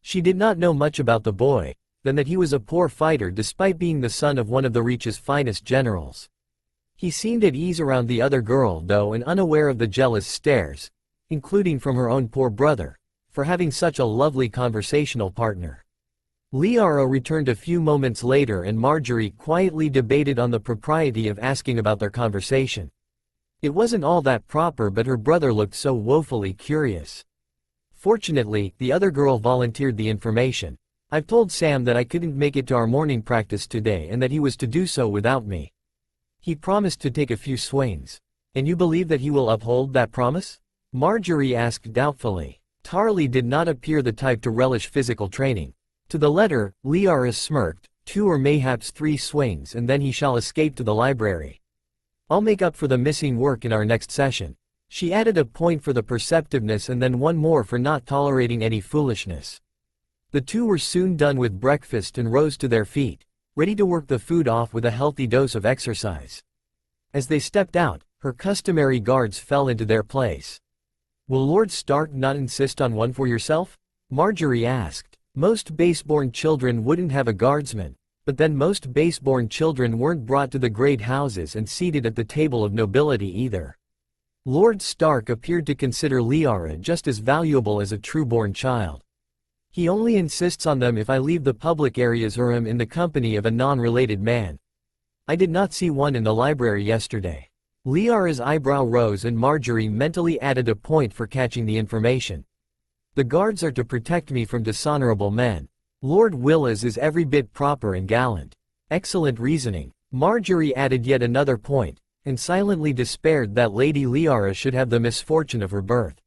A: She did not know much about the boy, than that he was a poor fighter despite being the son of one of the Reach's finest generals. He seemed at ease around the other girl though, and unaware of the jealous stares, including from her own poor brother, for having such a lovely conversational partner. Liara returned a few moments later and Marjorie quietly debated on the propriety of asking about their conversation. It wasn't all that proper, but her brother looked so woefully curious. Fortunately, the other girl volunteered the information. I've told Sam that I couldn't make it to our morning practice today and that he was to do so without me. He promised to take a few swings. And you believe that he will uphold that promise? Marjorie asked doubtfully. Tarly did not appear the type to relish physical training. To the letter, Liara smirked, 2 or mayhaps 3 swings and then he shall escape to the library. I'll make up for the missing work in our next session. She added a point for the perceptiveness and then one more for not tolerating any foolishness. The two were soon done with breakfast and rose to their feet, ready to work the food off with a healthy dose of exercise. As they stepped out, her customary guards fell into their place. Will Lord Stark not insist on one for yourself? Marjorie asked. Most baseborn children wouldn't have a guardsman, but then most baseborn children weren't brought to the great houses and seated at the table of nobility either. Lord Stark appeared to consider Liara just as valuable as a true-born child. He only insists on them if I leave the public areas or am in the company of a non-related man. I did not see one in the library yesterday. Liara's eyebrow rose and Marjorie mentally added a point for catching the information. The guards are to protect me from dishonorable men. Lord Willis is every bit proper and gallant. Excellent reasoning. Marjorie added yet another point, and silently despaired that Lady Liara should have the misfortune of her birth.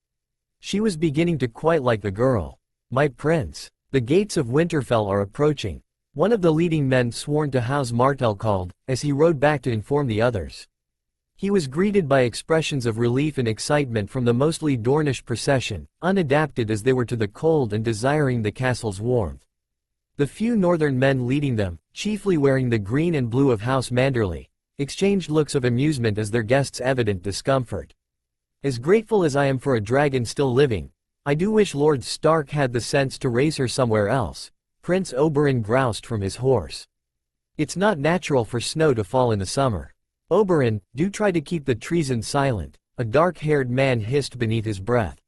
A: She was beginning to quite like the girl. My prince, the gates of Winterfell are approaching. One of the leading men sworn to House Martell called, as he rode back to inform the others. He was greeted by expressions of relief and excitement from the mostly Dornish procession, unadapted as they were to the cold and desiring the castle's warmth. The few northern men leading them, chiefly wearing the green and blue of House Manderley, exchanged looks of amusement as their guests' evident discomfort. As grateful as I am for a dragon still living, I do wish Lord Stark had the sense to raise her somewhere else, Prince Oberin groused from his horse. It's not natural for snow to fall in the summer. Oberin, do try to keep the treason silent, a dark-haired man hissed beneath his breath.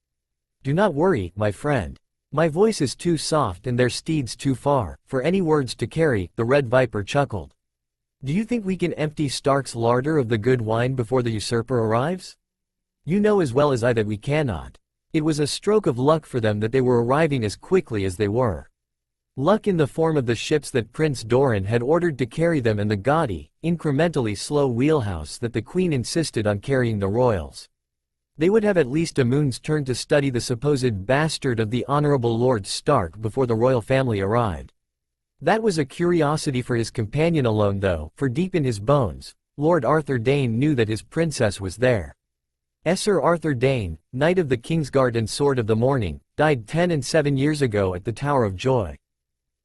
A: Do not worry, my friend. My voice is too soft and their steeds too far, for any words to carry, the Red Viper chuckled. Do you think we can empty Stark's larder of the good wine before the usurper arrives? You know as well as I that we cannot. It was a stroke of luck for them that they were arriving as quickly as they were. Luck in the form of the ships that Prince Doran had ordered to carry them and the gaudy, incrementally slow wheelhouse that the Queen insisted on carrying the royals. They would have at least a moon's turn to study the supposed bastard of the Honorable Lord Stark before the royal family arrived. That was a curiosity for his companion alone though, for deep in his bones, Lord Arthur Dayne knew that his princess was there. Sir Arthur Dayne, Knight of the Kingsguard and Sword of the Morning, died 10 and 7 years ago at the Tower of Joy.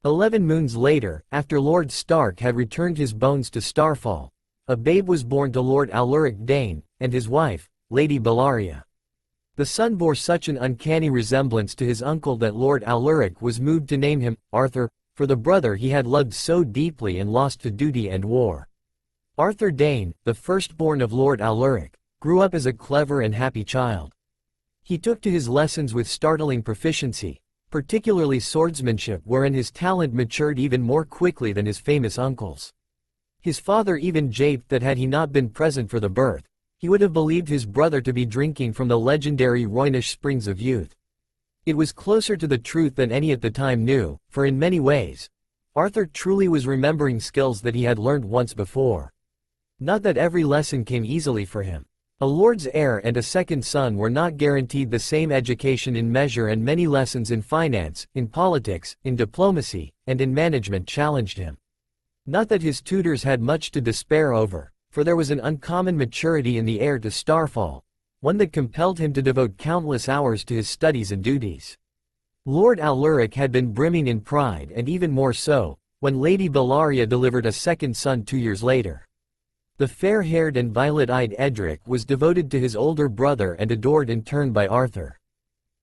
A: 11 moons later, after Lord Stark had returned his bones to Starfall, a babe was born to Lord Alaric Dayne, and his wife, Lady Bellaria. The son bore such an uncanny resemblance to his uncle that Lord Alaric was moved to name him, Arthur, for the brother he had loved so deeply and lost to duty and war. Arthur Dayne, the firstborn of Lord Alaric, grew up as a clever and happy child. He took to his lessons with startling proficiency, particularly swordsmanship wherein his talent matured even more quickly than his famous uncle's. His father even japed that had he not been present for the birth, he would have believed his brother to be drinking from the legendary Roynish springs of youth. It was closer to the truth than any at the time knew, for in many ways, Arthur truly was remembering skills that he had learned once before. Not that every lesson came easily for him. A lord's heir and a second son were not guaranteed the same education in measure, and many lessons in finance, in politics, in diplomacy, and in management challenged him. Not that his tutors had much to despair over, for there was an uncommon maturity in the heir to Starfall, one that compelled him to devote countless hours to his studies and duties. Lord Alaric had been brimming in pride, and even more so, when Lady Bellaria delivered a second son 2 years later. The fair-haired and violet-eyed Edric was devoted to his older brother and adored in turn by Arthur.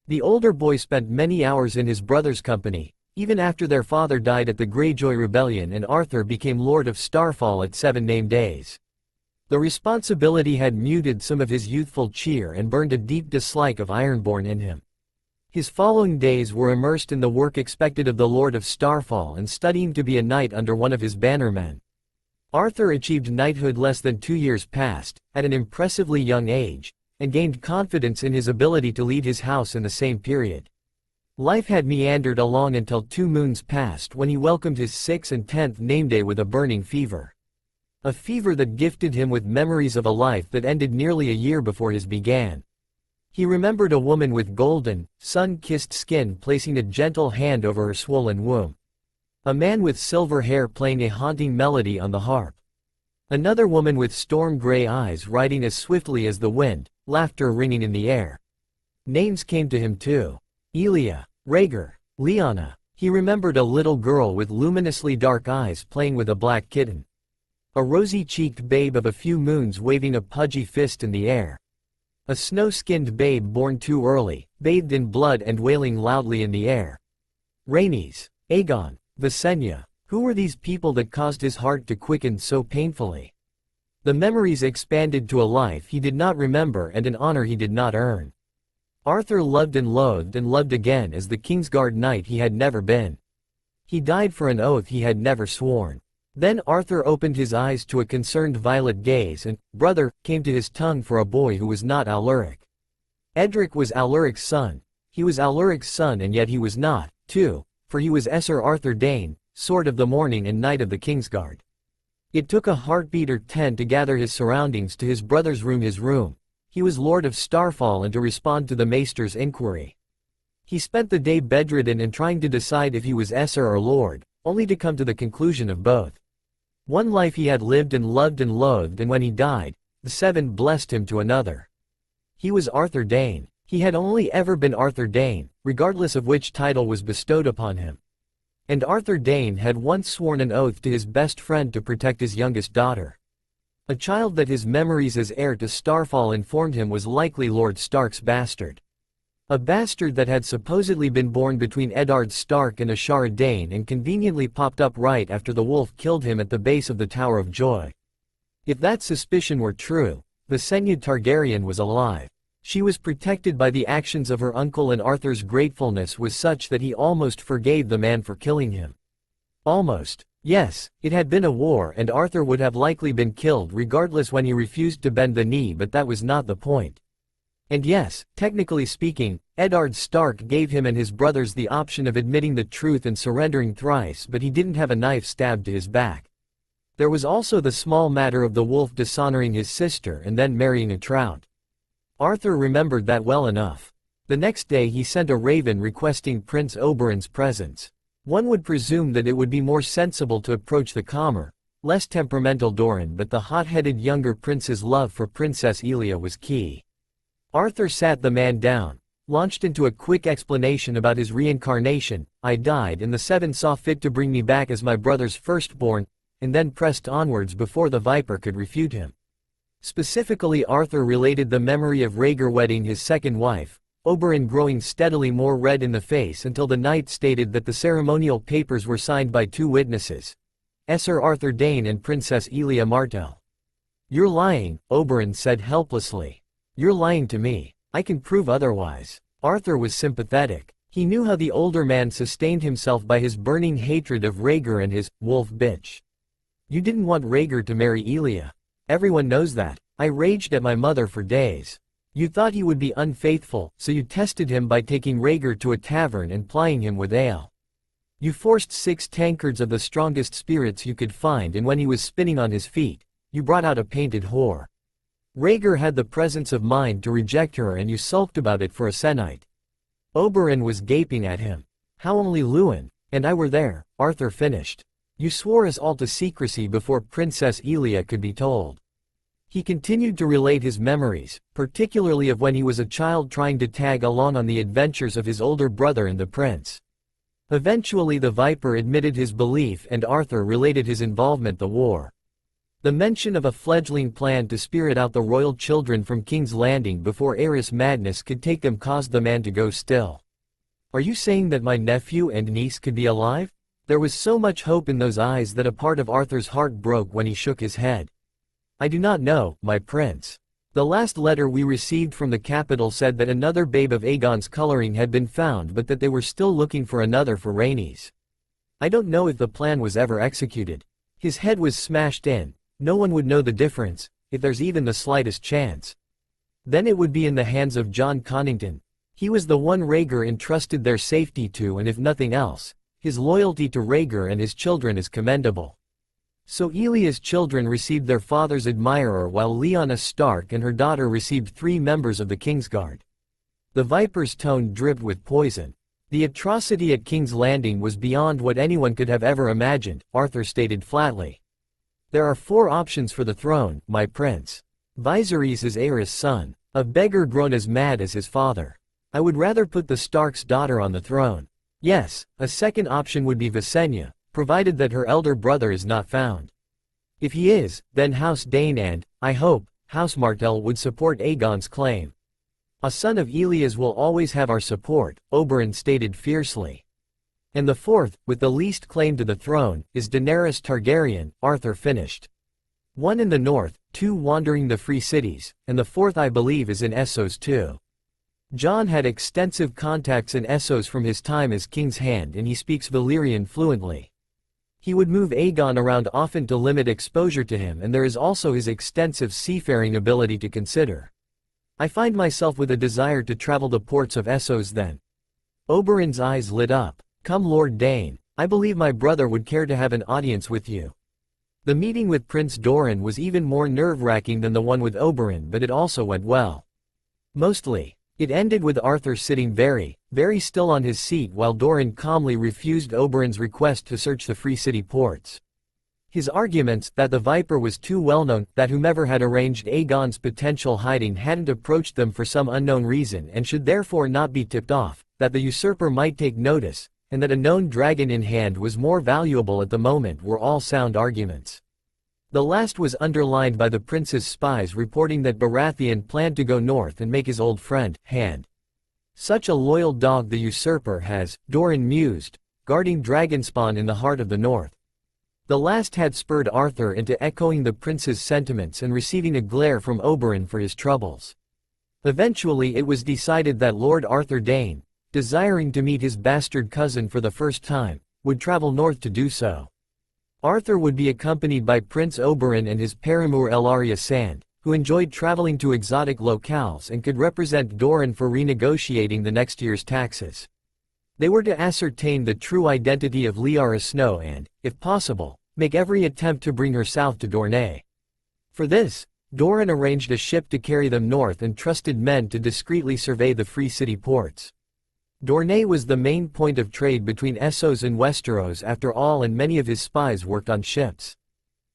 A: The older boy spent many hours in his brother's company, even after their father died at the Greyjoy Rebellion and Arthur became Lord of Starfall at 7 named days. The responsibility had muted some of his youthful cheer and burned a deep dislike of Ironborn in him. His following days were immersed in the work expected of the Lord of Starfall and studying to be a knight under one of his bannermen. Arthur achieved knighthood less than 2 years past, at an impressively young age, and gained confidence in his ability to lead his house in the same period. Life had meandered along until 2 moons passed when he welcomed his 6th and 10th nameday with a burning fever. A fever that gifted him with memories of a life that ended nearly a year before his began. He remembered a woman with golden, sun-kissed skin placing a gentle hand over her swollen womb. A man with silver hair playing a haunting melody on the harp. Another woman with storm-gray eyes riding as swiftly as the wind, laughter ringing in the air. Names came to him too. Elia, Rhaegar, Lyanna. He remembered a little girl with luminously dark eyes playing with a black kitten. A rosy-cheeked babe of a few moons waving a pudgy fist in the air. A snow-skinned babe born too early, bathed in blood and wailing loudly in the air. Rhaenys, Aegon, Visenya. Who were these people that caused his heart to quicken so painfully? The memories expanded to a life he did not remember and an honor he did not earn. Arthur loved and loved again as the Kingsguard knight he had never been. He died for an oath he had never sworn. Then Arthur opened his eyes to a concerned violet gaze and, brother, came to his tongue for a boy who was not Aluric. Edric was Aluric's son. He was Aluric's son and yet he was not, too, for he was Esser Arthur Dayne, Sword of the Morning and Knight of the Kingsguard. It took a heartbeat or 10 to gather his surroundings to his brother's room his room. He was Lord of Starfall and to respond to the Maester's inquiry. He spent the day bedridden and trying to decide if he was Esser or Lord, only to come to the conclusion of both. One life he had lived and loathed and when he died, the 7 blessed him to another. He was Arthur Dayne. He had only ever been Arthur Dayne, regardless of which title was bestowed upon him. And Arthur Dayne had once sworn an oath to his best friend to protect his youngest daughter. A child that his memories as heir to Starfall informed him was likely Lord Stark's bastard. A bastard that had supposedly been born between Eddard Stark and Ashara Dayne and conveniently popped up right after the wolf killed him at the base of the Tower of Joy. If that suspicion were true, Visenya Targaryen was alive. She was protected by the actions of her uncle and Arthur's gratefulness was such that he almost forgave the man for killing him. Almost. Yes, it had been a war and Arthur would have likely been killed regardless when he refused to bend the knee, but that was not the point. And yes, technically speaking, Eddard Stark gave him and his brothers the option of admitting the truth and surrendering thrice, but he didn't have a knife stabbed to his back. There was also the small matter of the wolf dishonoring his sister and then marrying a trout. Arthur remembered that well enough. The next day he sent a raven requesting Prince Oberin's presence. One would presume that it would be more sensible to approach the calmer, less temperamental Doran, but the hot-headed younger prince's love for Princess Elia was key. Arthur sat the man down, launched into a quick explanation about his reincarnation. I died and the 7 saw fit to bring me back as my brother's firstborn, and then pressed onwards before the Viper could refute him. Specifically, Arthur related the memory of Rhaegar wedding his second wife, Oberin growing steadily more red in the face until the knight stated that the ceremonial papers were signed by 2 witnesses, Esser Arthur Dayne and Princess Elia Martell. You're lying, Oberin said helplessly. You're lying to me. I can prove otherwise. Arthur was sympathetic. He knew how the older man sustained himself by his burning hatred of Rhaegar and his wolf bitch. You didn't want Rhaegar to marry Elia. Everyone knows that. I raged at my mother for days. You thought he would be unfaithful, so you tested him by taking Rhaegar to a tavern and plying him with ale. You forced 6 tankards of the strongest spirits you could find, and when he was spinning on his feet, you brought out a painted whore. Rhaegar had the presence of mind to reject her and you sulked about it for a sennight. Oberin was gaping at him. How only Luwin and I were there, Arthur finished. You swore us all to secrecy before Princess Elia could be told. He continued to relate his memories, particularly of when he was a child trying to tag along on the adventures of his older brother and the prince. Eventually the Viper admitted his belief and Arthur related his involvement the war. The mention of a fledgling plan to spirit out the royal children from King's Landing before Aerys madness could take them caused the man to go still. Are you saying that my nephew and niece could be alive? There was so much hope in those eyes that a part of Arthur's heart broke when he shook his head. I do not know, my prince. The last letter we received from the capital said that another babe of Aegon's coloring had been found, but that they were still looking for another for Rhaenys. I don't know if the plan was ever executed. His head was smashed in. No one would know the difference, if there's even the slightest chance. Then it would be in the hands of John Connington. He was the one Rhaegar entrusted their safety to, and if nothing else, his loyalty to Rhaegar and his children is commendable. So Ilya's children received their father's admirer while Lyanna Stark and her daughter received 3 members of the Kingsguard. The Viper's tone dripped with poison. The atrocity at King's Landing was beyond what anyone could have ever imagined, Arthur stated flatly. There are 4 options for the throne, my prince. Viserys is Aerys' son, a beggar grown as mad as his father. I would rather put the Stark's daughter on the throne. Yes, a second option would be Visenya, provided that her elder brother is not found. If he is, then House Dane and, I hope, House Martell would support Aegon's claim. A son of Ilya's will always have our support, Oberin stated fiercely. And the 4th, with the least claim to the throne, is Daenerys Targaryen, Arthur finished. 1 in the north, 2 wandering the free cities, and the 4th I believe is in Essos too. Jon had extensive contacts in Essos from his time as King's Hand and he speaks Valyrian fluently. He would move Aegon around often to limit exposure to him, and there is also his extensive seafaring ability to consider. I find myself with a desire to travel the ports of Essos then. Oberin's eyes lit up. Come Lord Dane, I believe my brother would care to have an audience with you. The meeting with Prince Doran was even more nerve-wracking than the one with Oberin, but it also went well. Mostly. It ended with Arthur sitting very still on his seat while Doran calmly refused Oberin's request to search the Free City ports. His arguments, that the Viper was too well known, that whomever had arranged Aegon's potential hiding hadn't approached them for some unknown reason and should therefore not be tipped off, that the usurper might take notice, and that a known dragon in hand was more valuable at the moment were all sound arguments. The last was underlined by the prince's spies reporting that Baratheon planned to go north and make his old friend, Hand. Such a loyal dog the usurper has, Doran mused, guarding dragonspawn in the heart of the north. The last had spurred Arthur into echoing the prince's sentiments and receiving a glare from Oberin for his troubles. Eventually it was decided that Lord Arthur Dane, desiring to meet his bastard cousin for the first time, would travel north to do so. Arthur would be accompanied by Prince Oberin and his paramour Ellaria Sand, who enjoyed traveling to exotic locales and could represent Doran for renegotiating the next year's taxes. They were to ascertain the true identity of Liara Snow and, if possible, make every attempt to bring her south to Dorne. For this, Doran arranged a ship to carry them north and trusted men to discreetly survey the Free City ports. Dorne was the main point of trade between Essos and Westeros after all, and many of his spies worked on ships.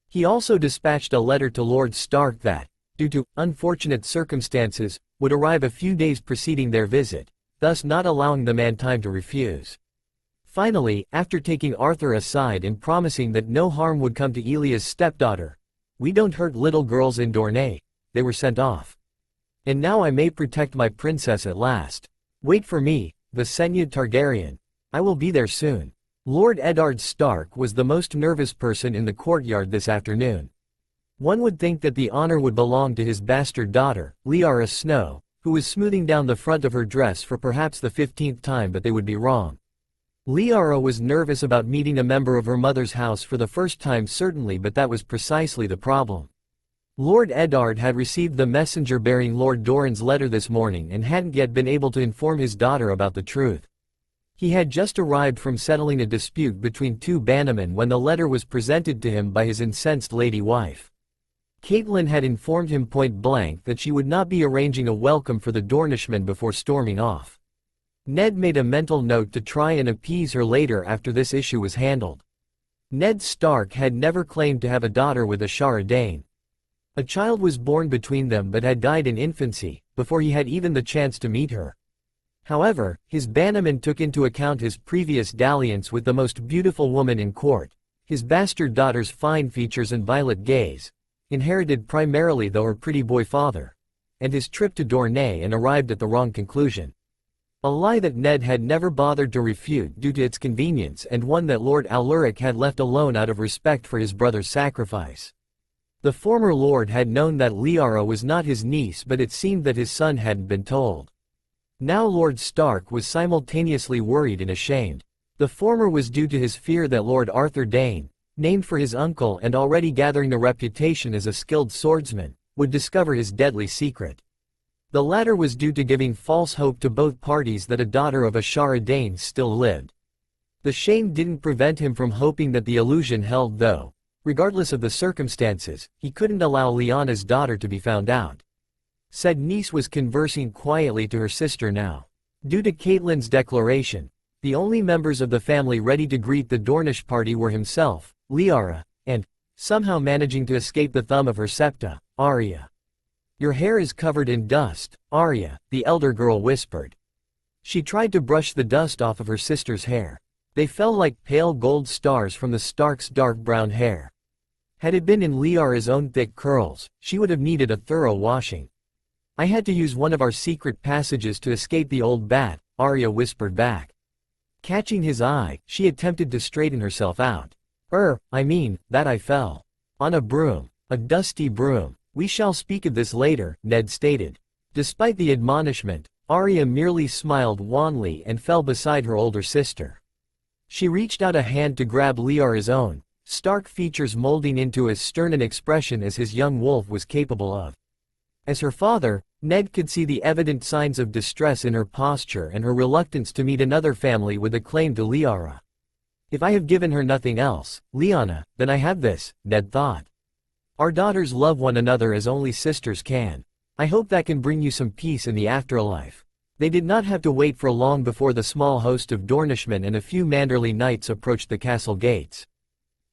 A: He also dispatched a letter to Lord Stark that, due to unfortunate circumstances, would arrive a few days preceding their visit, thus not allowing the man time to refuse. Finally, after taking Arthur aside and promising that no harm would come to Ilya's stepdaughter, "We don't hurt little girls in Dorne," they were sent off. And now I may protect my princess at last. Wait for me, Visenya Targaryen. I will be there soon. Lord Eddard Stark was the most nervous person in the courtyard this afternoon. One would think that the honor would belong to his bastard daughter, Liara Snow, who was smoothing down the front of her dress for perhaps the 15th time, but they would be wrong. Liara was nervous about meeting a member of her mother's house for the first time certainly, but that was precisely the problem. Lord Eddard had received the messenger bearing Lord Doran's letter this morning and hadn't yet been able to inform his daughter about the truth. He had just arrived from settling a dispute between 2 bannermen when the letter was presented to him by his incensed lady wife. Catelyn had informed him point blank that she would not be arranging a welcome for the Dornishmen before storming off. Ned made a mental note to try and appease her later after this issue was handled. Ned Stark had never claimed to have a daughter with Ashara Dane. A child was born between them but had died in infancy, before he had even the chance to meet her. However, his bannerman took into account his previous dalliance with the most beautiful woman in court, his bastard daughter's fine features and violet gaze, inherited primarily though her pretty boy father, and his trip to Dorne, and arrived at the wrong conclusion. A lie that Ned had never bothered to refute due to its convenience, and one that Lord Aluric had left alone out of respect for his brother's sacrifice. The former lord had known that Liara was not his niece, but it seemed that his son hadn't been told. Now Lord Stark was simultaneously worried and ashamed. The former was due to his fear that Lord Arthur Dane, named for his uncle and already gathering a reputation as a skilled swordsman, would discover his deadly secret. The latter was due to giving false hope to both parties that a daughter of Ashara Dane still lived. The shame didn't prevent him from hoping that the illusion held though. Regardless of the circumstances, he couldn't allow Liana's daughter to be found out. Said niece was conversing quietly to her sister now. Due to Caitlyn's declaration, the only members of the family ready to greet the Dornish party were himself, Liara, and, somehow managing to escape the thumb of her septa, Arya. "Your hair is covered in dust," Arya, the elder girl whispered. She tried to brush the dust off of her sister's hair. They fell like pale gold stars from the Stark's dark brown hair. Had it been in Liara's own thick curls, she would have needed a thorough washing. "I had to use one of our secret passages to escape the old bat," Arya whispered back. Catching his eye, she attempted to straighten herself out. That I fell. On a broom. A dusty broom. "We shall speak of this later," Ned stated. Despite the admonishment, Arya merely smiled wanly and fell beside her older sister. She reached out a hand to grab Liara's own, stark features molding into as stern an expression as his young wolf was capable of. As her father, Ned could see the evident signs of distress in her posture and her reluctance to meet another family with a claim to Liara. "If I have given her nothing else, Lyanna, then I have this," Ned thought. "Our daughters love one another as only sisters can. I hope that can bring you some peace in the afterlife." They did not have to wait for long before the small host of Dornishmen and a few Manderly knights approached the castle gates.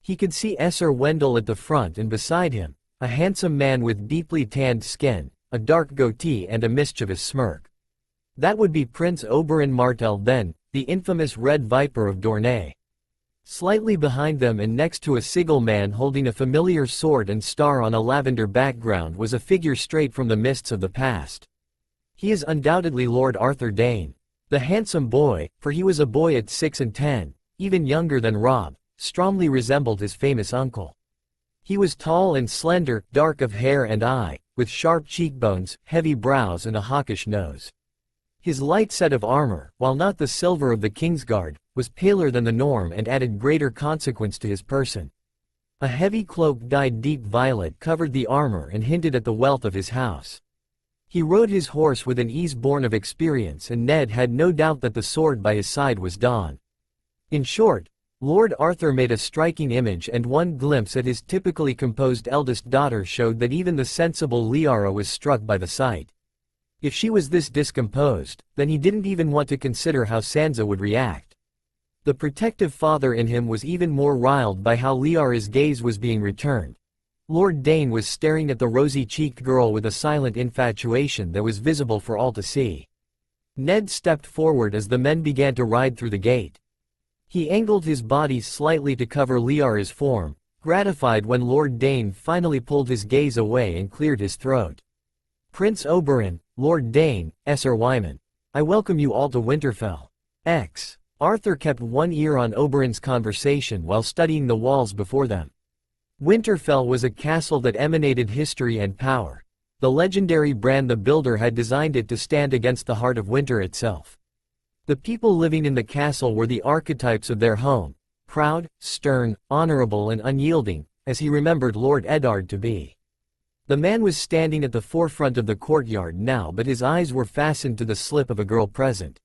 A: He could see Esser Wendell at the front and beside him, a handsome man with deeply tanned skin, a dark goatee and a mischievous smirk. That would be Prince Oberin Martell then, the infamous Red Viper of Dorne. Slightly behind them and next to a sigil man holding a familiar sword and star on a lavender background was a figure straight from the mists of the past. He is undoubtedly Lord Arthur Dane. The handsome boy, for he was a boy at 6 and 10, even younger than Robb, strongly resembled his famous uncle. He was tall and slender, dark of hair and eye, with sharp cheekbones, heavy brows and a hawkish nose. His light set of armor, while not the silver of the Kingsguard, was paler than the norm and added greater consequence to his person. A heavy cloak dyed deep violet covered the armor and hinted at the wealth of his house. He rode his horse with an ease born of experience and Ned had no doubt that the sword by his side was Dawn. In short, Lord Arthur made a striking image and one glimpse at his typically composed eldest daughter showed that even the sensible Liara was struck by the sight. If she was this discomposed, then he didn't even want to consider how Sansa would react. The protective father in him was even more riled by how Liara's gaze was being returned. Lord Dane was staring at the rosy-cheeked girl with a silent infatuation that was visible for all to see. Ned stepped forward as the men began to ride through the gate. He angled his body slightly to cover Liara's form, gratified when Lord Dane finally pulled his gaze away and cleared his throat. "Prince Oberin, Lord Dane, Esser Wyman. I welcome you all to Winterfell." Arthur kept one ear on Oberin's conversation while studying the walls before them. Winterfell was a castle that emanated history and power. The legendary Bran the Builder had designed it to stand against the heart of winter itself. The people living in the castle were the archetypes of their home, proud, stern, honorable and unyielding, as he remembered Lord Eddard to be. The man was standing at the forefront of the courtyard now but his eyes were fastened to the slip of a girl present.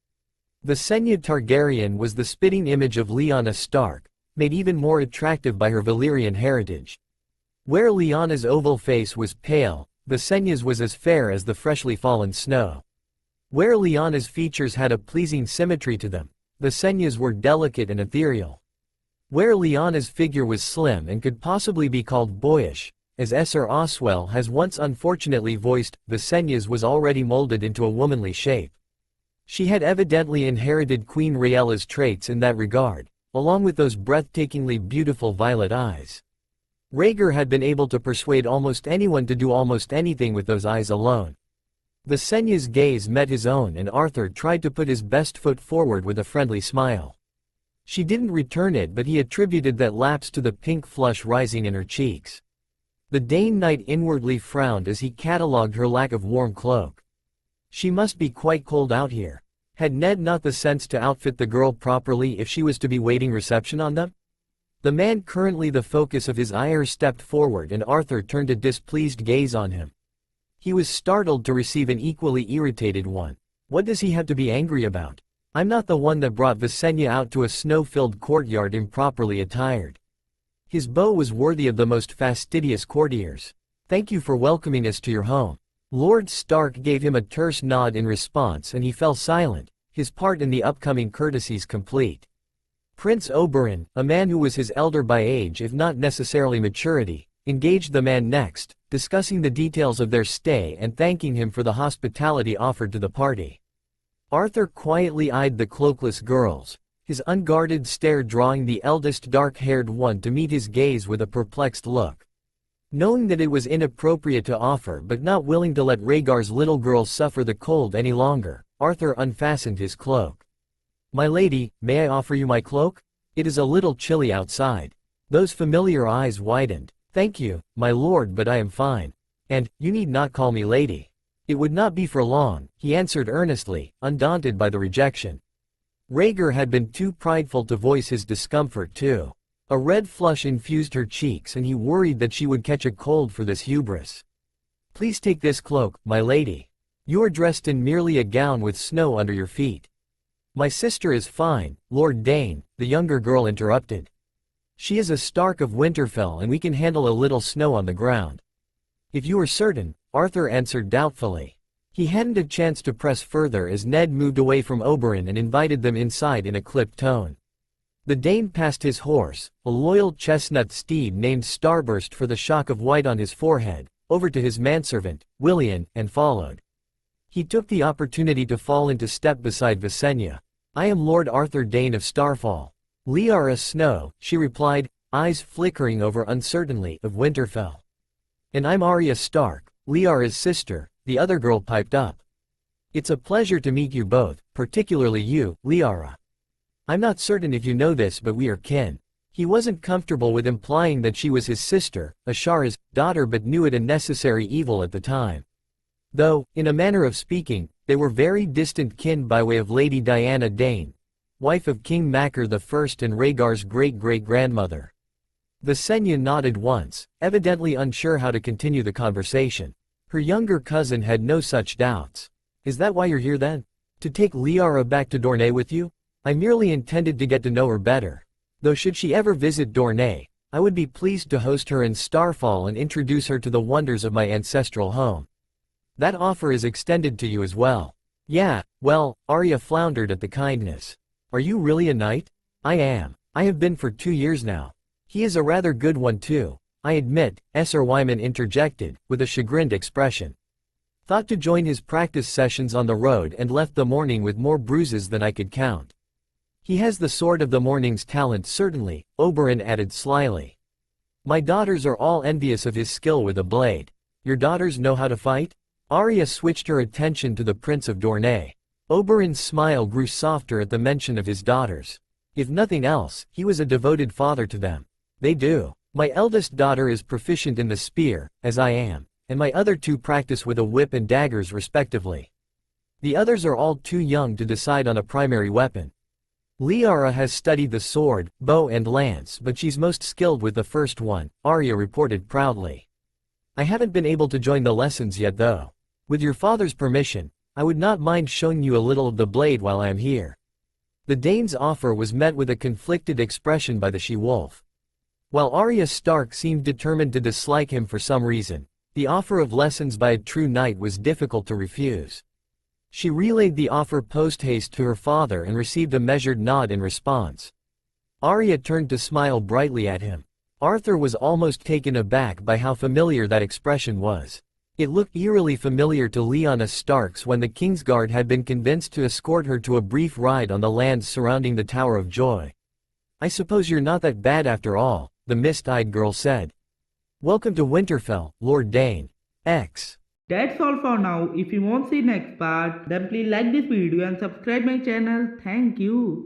A: Visenya Targaryen was the spitting image of Lyanna Stark, made even more attractive by her Valyrian heritage. Where Lyanna's oval face was pale, Visenya's was as fair as the freshly fallen snow. Where Lyanna's features had a pleasing symmetry to them, Visenya's were delicate and ethereal. Where Lyanna's figure was slim and could possibly be called boyish, as Esser Oswell has once unfortunately voiced, Visenya's was already molded into a womanly shape. She had evidently inherited Queen Rhaella's traits in that regard, along with those breathtakingly beautiful violet eyes. Rhaegar had been able to persuade almost anyone to do almost anything with those eyes alone. Visenya's gaze met his own and Arthur tried to put his best foot forward with a friendly smile. She didn't return it but he attributed that lapse to the pink flush rising in her cheeks. The Dane knight inwardly frowned as he catalogued her lack of warm cloak. She must be quite cold out here. Had Ned not the sense to outfit the girl properly if she was to be waiting reception on them? The man currently the focus of his ire stepped forward and Arthur turned a displeased gaze on him. He was startled to receive an equally irritated one. What does he have to be angry about? I'm not the one that brought Visenya out to a snow-filled courtyard improperly attired. His bow was worthy of the most fastidious courtiers. Thank you for welcoming us to your home. Lord Stark gave him a terse nod in response and he fell silent, his part in the upcoming courtesies complete. Prince Oberin, a man who was his elder by age if not necessarily maturity, engaged the man next, discussing the details of their stay and thanking him for the hospitality offered to the party. Arthur quietly eyed the cloakless girls, his unguarded stare drawing the eldest dark-haired one to meet his gaze with a perplexed look. Knowing that it was inappropriate to offer but not willing to let Rhaegar's little girl suffer the cold any longer, Arthur unfastened his cloak. My lady, may I offer you my cloak? It is a little chilly outside. Those familiar eyes widened. Thank you, my lord, but I am fine. And, you need not call me lady. It would not be for long, he answered earnestly, undaunted by the rejection. Rhaegar had been too prideful to voice his discomfort too. A red flush infused her cheeks and he worried that she would catch a cold for this hubris. Please take this cloak, my lady. You are dressed in merely a gown with snow under your feet. My sister is fine, Lord Dane, the younger girl interrupted. She is a Stark of Winterfell and we can handle a little snow on the ground. If you are certain, Arthur answered doubtfully. He hadn't a chance to press further as Ned moved away from Oberin and invited them inside in a clipped tone. The Dane passed his horse, a loyal chestnut steed named Starburst for the shock of white on his forehead, over to his manservant, Willian, and followed. He took the opportunity to fall into step beside Visenya. I am Lord Arthur Dane of Starfall. Liara Snow, she replied, eyes flickering over uncertainly, of Winterfell. And I'm Arya Stark, Liara's sister, the other girl piped up. It's a pleasure to meet you both, particularly you, Liara. I'm not certain if you know this but we are kin. He wasn't comfortable with implying that she was his sister, Ashara's daughter, but knew it a necessary evil at the time. Though, in a manner of speaking, they were very distant kin by way of Lady Diana Dane, wife of King Macer I and Rhaegar's great-great-grandmother. Visenya nodded once, evidently unsure how to continue the conversation. Her younger cousin had no such doubts. Is that why you're here then? To take Liara back to Dorne with you? I merely intended to get to know her better. Though should she ever visit Dorne, I would be pleased to host her in Starfall and introduce her to the wonders of my ancestral home. That offer is extended to you as well. Yeah, well, Arya floundered at the kindness. Are you really a knight? I am. I have been for 2 years now. He is a rather good one too, I admit, Sir Wyman interjected, with a chagrined expression. Thought to join his practice sessions on the road and left the morning with more bruises than I could count. He has the sword of the morning's talent certainly, Oberin added slyly. My daughters are all envious of his skill with a blade. Your daughters know how to fight? Arya switched her attention to the Prince of Dorne. Oberin's smile grew softer at the mention of his daughters. If nothing else, he was a devoted father to them. They do. My eldest daughter is proficient in the spear, as I am, and my other two practice with a whip and daggers respectively. The others are all too young to decide on a primary weapon. Liara has studied the sword, bow and lance but she's most skilled with the first one, Arya reported proudly. I haven't been able to join the lessons yet though. With your father's permission, I would not mind showing you a little of the blade while I am here. The Dane's offer was met with a conflicted expression by the she-wolf. While Arya Stark seemed determined to dislike him for some reason, the offer of lessons by a true knight was difficult to refuse. She relayed the offer post-haste to her father and received a measured nod in response. Arya turned to smile brightly at him. Arthur was almost taken aback by how familiar that expression was. It looked eerily familiar to Lyanna Starks when the Kingsguard had been convinced to escort her to a brief ride on the lands surrounding the Tower of Joy. I suppose you're not that bad after all, the mist-eyed girl said. Welcome to Winterfell, Lord Dane. X.
B: That's all for now. If you want to see next part, then please like this video and subscribe my channel. Thank you.